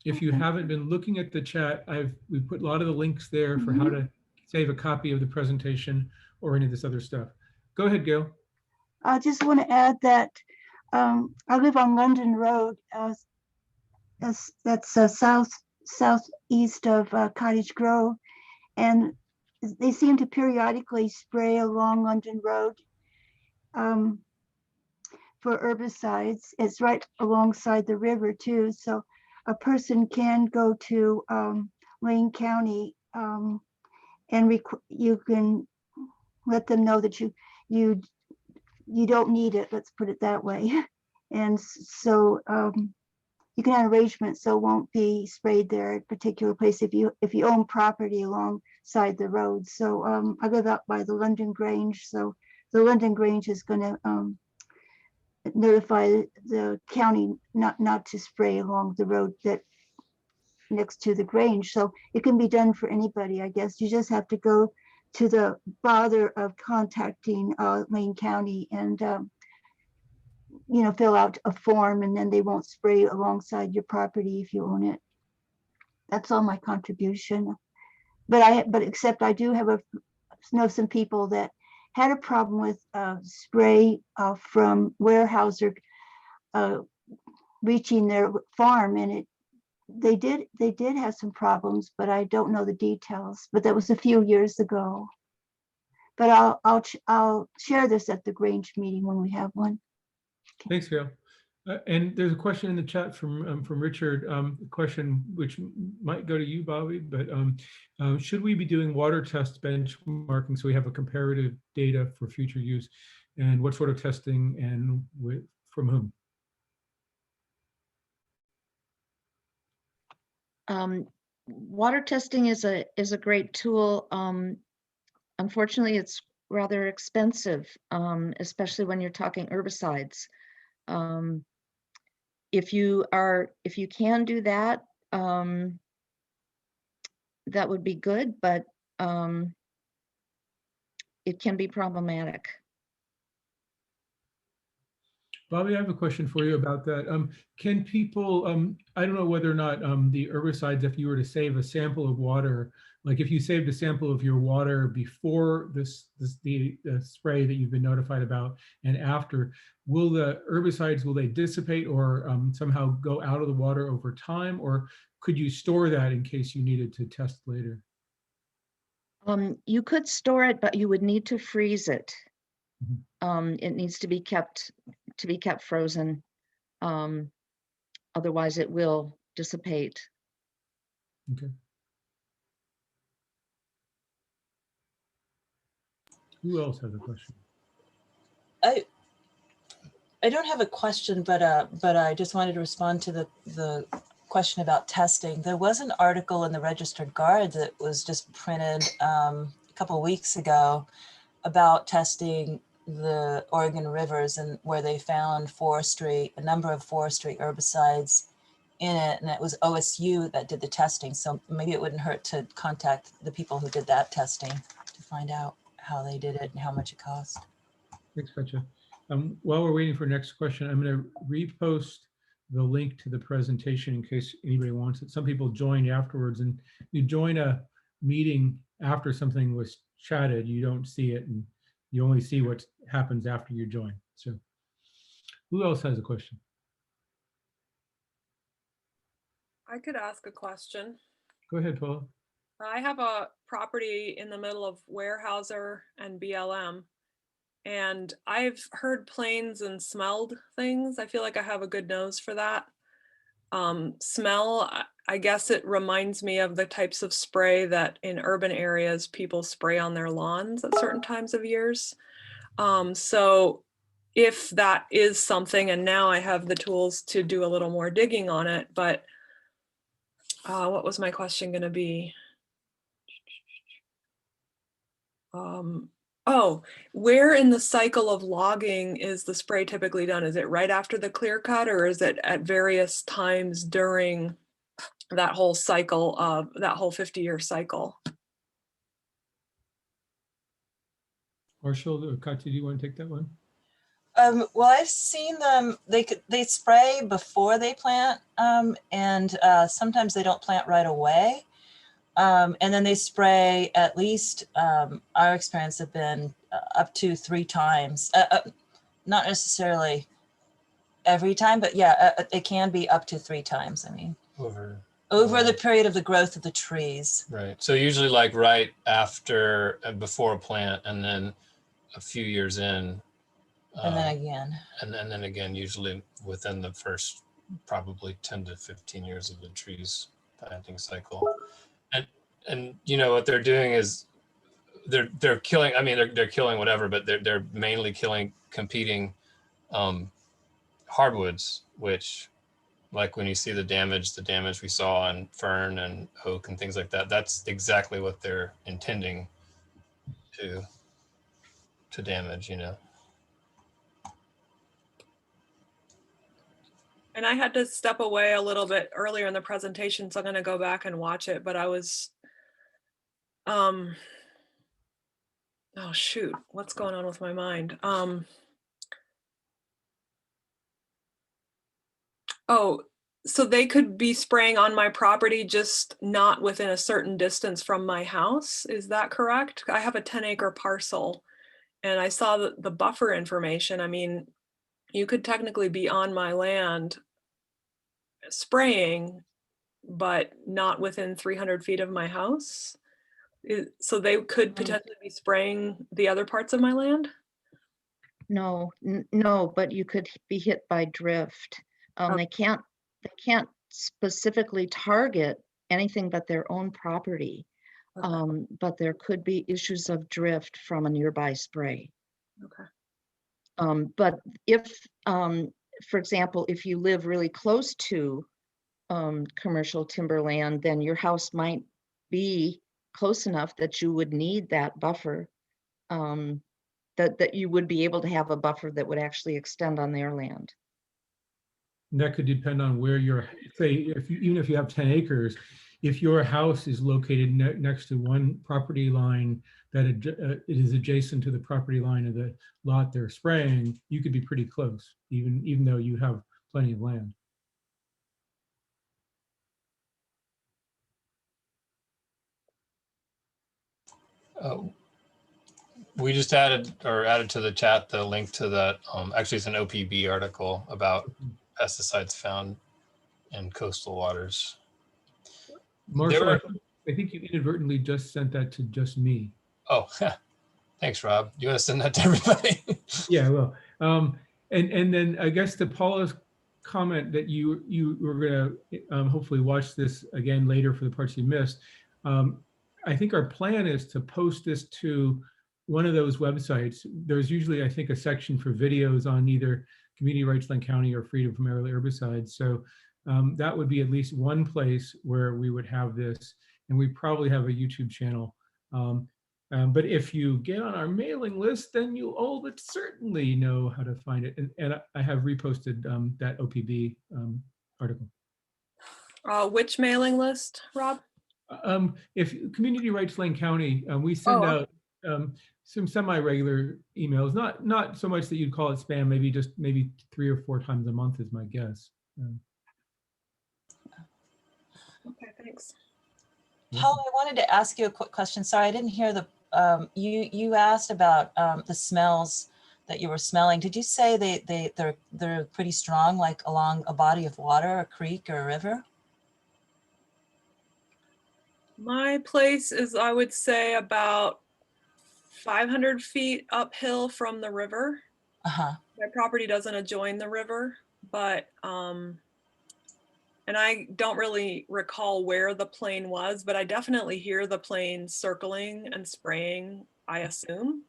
Speaker 1: If you haven't been looking at the chat, we put a lot of the links there for how to save a copy of the presentation or any of this other stuff. Go ahead, Gail.
Speaker 3: I just want to add that I live on London Road. That's southeast of Cottage Grove, and they seem to periodically spray along London Road for herbicides. It's right alongside the river too, so a person can go to Lane County and you can let them know that you don't need it. Let's put it that way. And so you can have arrangements so it won't be sprayed there at a particular place if you own property alongside the road. So I live out by the London Grange, so the London Grange is going to notify the county not to spray along the road that next to the Grange. So it can be done for anybody, I guess. You just have to go to the bother of contacting Lane County and fill out a form, and then they won't spray alongside your property if you own it. That's all my contribution. But except I do know some people that had a problem with spray from Weyerhaeuser reaching their farm, and they did have some problems, but I don't know the details. But that was a few years ago. But I'll share this at the Grange meeting when we have one.
Speaker 1: Thanks, Gail. And there's a question in the chat from Richard, a question which might go to you, Bobby, but should we be doing water test benchmarking so we have a comparative data for future use? And what sort of testing and from whom?
Speaker 5: Water testing is a great tool. Unfortunately, it's rather expensive, especially when you're talking herbicides. If you can do that, that would be good, but it can be problematic.
Speaker 1: Bobby, I have a question for you about that. Can people, I don't know whether or not the herbicides, if you were to save a sample of water, like if you saved a sample of your water before the spray that you've been notified about and after, will the herbicides, will they dissipate or somehow go out of the water over time? Or could you store that in case you needed to test later?
Speaker 5: You could store it, but you would need to freeze it.
Speaker 1: Mm-hmm.
Speaker 5: It needs to be kept frozen. Otherwise it will dissipate.
Speaker 1: Okay. Who else has a question?
Speaker 6: I don't have a question, but I just wanted to respond to the question about testing. There was an article in the Registered Guard that was just printed a couple of weeks ago about testing the Oregon rivers, and where they found a number of forestry herbicides in it, and it was OSU that did the testing. So maybe it wouldn't hurt to contact the people who did that testing to find out how they did it and how much it cost.
Speaker 1: Thanks, Petra. While we're waiting for next question, I'm going to repost the link to the presentation in case anybody wants it. Some people join afterwards, and you join a meeting after something was chatted, you don't see it, and you only see what happens after you join. So who else has a question?
Speaker 7: I could ask a question.
Speaker 1: Go ahead, Paula.
Speaker 7: I have a property in the middle of Weyerhaeuser and BLM, and I've heard planes and smelled things. I feel like I have a good nose for that. Smell, I guess it reminds me of the types of spray that in urban areas people spray on their lawns at certain times of years. So if that is something, and now I have the tools to do a little more digging on it, but what was my question going to be? Oh, where in the cycle of logging is the spray typically done? Is it right after the clear cut, or is it at various times during that whole cycle of that whole 50-year cycle?
Speaker 1: Marshall or Katya, do you want to take that one?
Speaker 6: Well, I've seen them, they spray before they plant, and sometimes they don't plant right away. And then they spray at least, our experience have been up to 3 times, not necessarily every time, but yeah, it can be up to 3 times. I mean, over the period of the growth of the trees.
Speaker 4: Right. So usually like right after, before a plant, and then a few years in.
Speaker 6: And then again.
Speaker 4: And then again, usually within the first probably 10 to 15 years of the tree's planting cycle. And you know what they're doing is they're killing, I mean, they're killing whatever, but they're mainly killing competing hardwoods, which, like when you see the damage we saw on fern and oak and things like that, that's exactly what they're intending to damage, you know.
Speaker 7: And I had to step away a little bit earlier in the presentation, so I'm going to go back and watch it, but I was, oh shoot, what's going on with my mind? Oh, so they could be spraying on my property, just not within a certain distance from my house. Is that correct? I have a 10-acre parcel, and I saw the buffer information. I mean, you could technically be on my land spraying, but not within 300 feet of my house. So they could potentially be spraying the other parts of my land?
Speaker 5: No, no, but you could be hit by drift. They can't specifically target anything but their own property.
Speaker 7: Okay.
Speaker 5: But there could be issues of drift from a nearby spray.
Speaker 7: Okay.
Speaker 5: But if, for example, if you live really close to commercial timberland, then your house might be close enough that you would need that buffer, that you would be able to have a buffer that would actually extend on their land.
Speaker 1: And that could depend on where you're, say, even if you have 10 acres, if your house is located next to one property line that it is adjacent to the property line of the lot they're spraying, you could be pretty close, even though you have plenty of land.
Speaker 4: We just added to the chat the link to that. Actually, it's an OPB article about pesticides found in coastal waters.
Speaker 1: Marshall, I think you inadvertently just sent that to just me.
Speaker 4: Oh, thanks, Rob. You want to send that to everybody?
Speaker 1: Yeah, well, and then I guess to Paula's comment that you were going to hopefully watch this again later for the parts you missed. I think our plan is to post this to one of those websites. There's usually, I think, a section for videos on either Community Rights Lane County or Freedom from Aerial Herbicides. So that would be at least one place where we would have this, and we probably have a YouTube channel. But if you get on our mailing list, then you'll all but certainly know how to find it. And I have reposted that OPB article.
Speaker 7: Which mailing list, Rob?
Speaker 1: If Community Rights Lane County, we send out some semi-regular emails, not so much that you'd call it spam, maybe 3 or 4 times a month is my guess.
Speaker 7: Okay, thanks.
Speaker 6: Paul, I wanted to ask you a quick question. Sorry, I didn't hear the, you asked about the smells that you were smelling. Did you say they're pretty strong, like along a body of water, a creek or a river?
Speaker 7: My place is, I would say, about 500 feet uphill from the river.
Speaker 6: Uh-huh.
Speaker 7: My property doesn't adjoin the river, but and I don't really recall where the plane was, but I definitely hear the plane circling and spraying, I assume.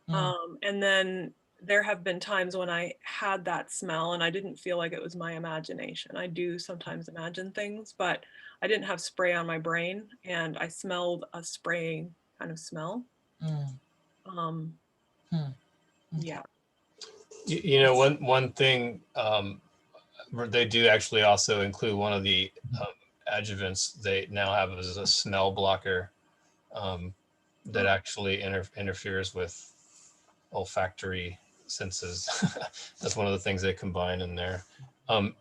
Speaker 7: And then there have been times when I had that smell and I didn't feel like it was my imagination. I do sometimes imagine things, but I didn't have spray on my brain and I smelled a spraying kind of smell. Yeah.
Speaker 4: You know, one thing, they do actually also include one of the adjuvants they now have as a smell blocker that actually interferes with olfactory senses. That's one of the things they combine in there. And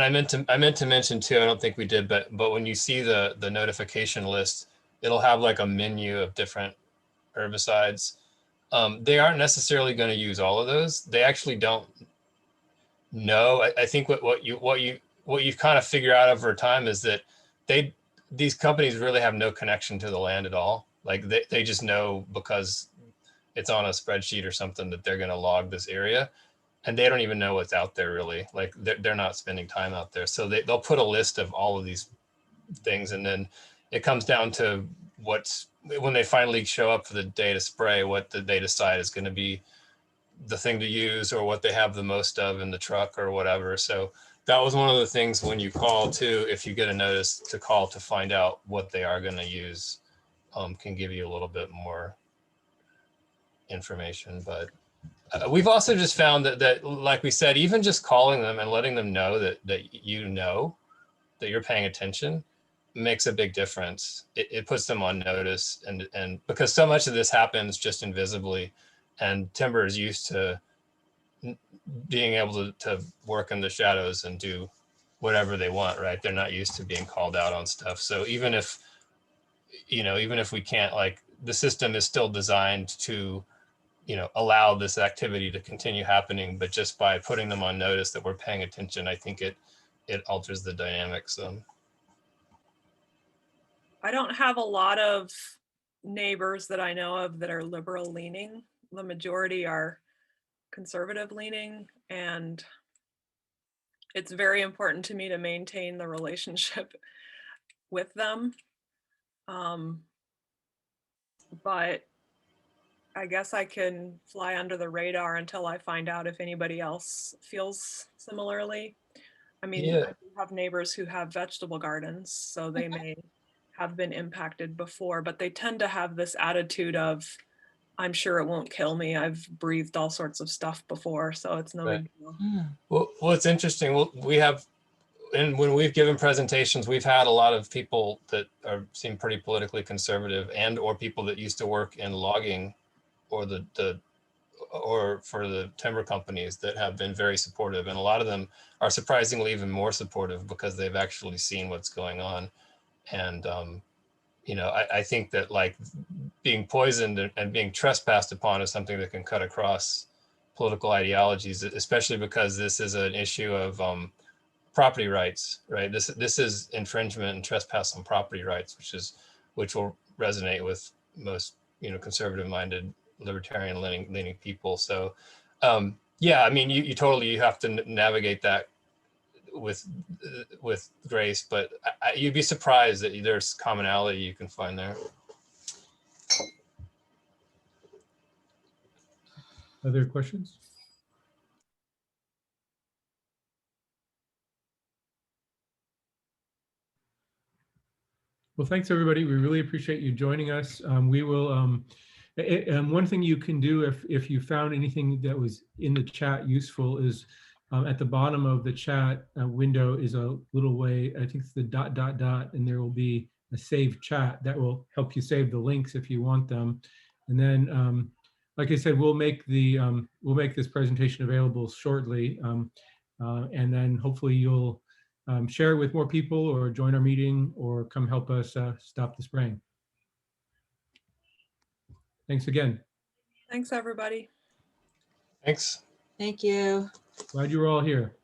Speaker 4: I meant to mention too, I don't think we did, but when you see the notification list, it'll have like a menu of different herbicides. They aren't necessarily going to use all of those. They actually don't know. I think what you've kind of figured out over time is that these companies really have no connection to the land at all. Like they just know because it's on a spreadsheet or something that they're going to log this area, and they don't even know what's out there really. Like they're not spending time out there. So they'll put a list of all of these things, and then it comes down to when they finally show up for the day to spray, what they decide is going to be the thing to use or what they have the most of in the truck or whatever. So that was one of the things when you call too, if you get a notice to call to find out what they are going to use, can give you a little bit more information. But we've also just found that like we said, even just calling them and letting them know that you know that you're paying attention makes a big difference. It puts them on notice, and because so much of this happens just invisibly, and timber is used to being able to work in the shadows and do whatever they want, right? They're not used to being called out on stuff. So even if we can't, like, the system is still designed to, allow this activity to continue happening, but just by putting them on notice that we're paying attention, I think it alters the dynamics.
Speaker 7: I don't have a lot of neighbors that I know of that are liberal leaning. The majority are conservative leaning, and it's very important to me to maintain the relationship with them. But I guess I can fly under the radar until I find out if anybody else feels similarly. I mean,
Speaker 4: Yeah.
Speaker 7: I do have neighbors who have vegetable gardens, so they may have been impacted before, but they tend to have this attitude of, I'm sure it won't kill me. I've breathed all sorts of stuff before, so it's no
Speaker 4: Right.
Speaker 7: big deal.
Speaker 4: Well, it's interesting. We have, and when we've given presentations, we've had a lot of people that seem pretty politically conservative, and or people that used to work in logging or or for the timber companies that have been very supportive. And a lot of them are surprisingly even more supportive because they've actually seen what's going on. And, I think that, like, being poisoned and being trespassed upon is something that can cut across political ideologies, especially because this is an issue of property rights, right? This is infringement and trespass on property rights, which will resonate with most, conservative-minded, libertarian leaning people. So, yeah, I mean, you have to navigate that with grace, but you'd be surprised that there's commonality you can find there.
Speaker 1: Other questions? Well, thanks everybody. We really appreciate you joining us. We will, one thing you can do if you found anything that was in the chat useful is at the bottom of the chat window is a little way, I think it's the ... and there will be a save chat that will help you save the links if you want them. And then like I said, we'll make this presentation available shortly. And then hopefully you'll share it with more people or join our meeting or come help us stop the spraying. Thanks again.
Speaker 7: Thanks, everybody.
Speaker 4: Thanks.
Speaker 8: Thank you.
Speaker 1: Glad you were all here.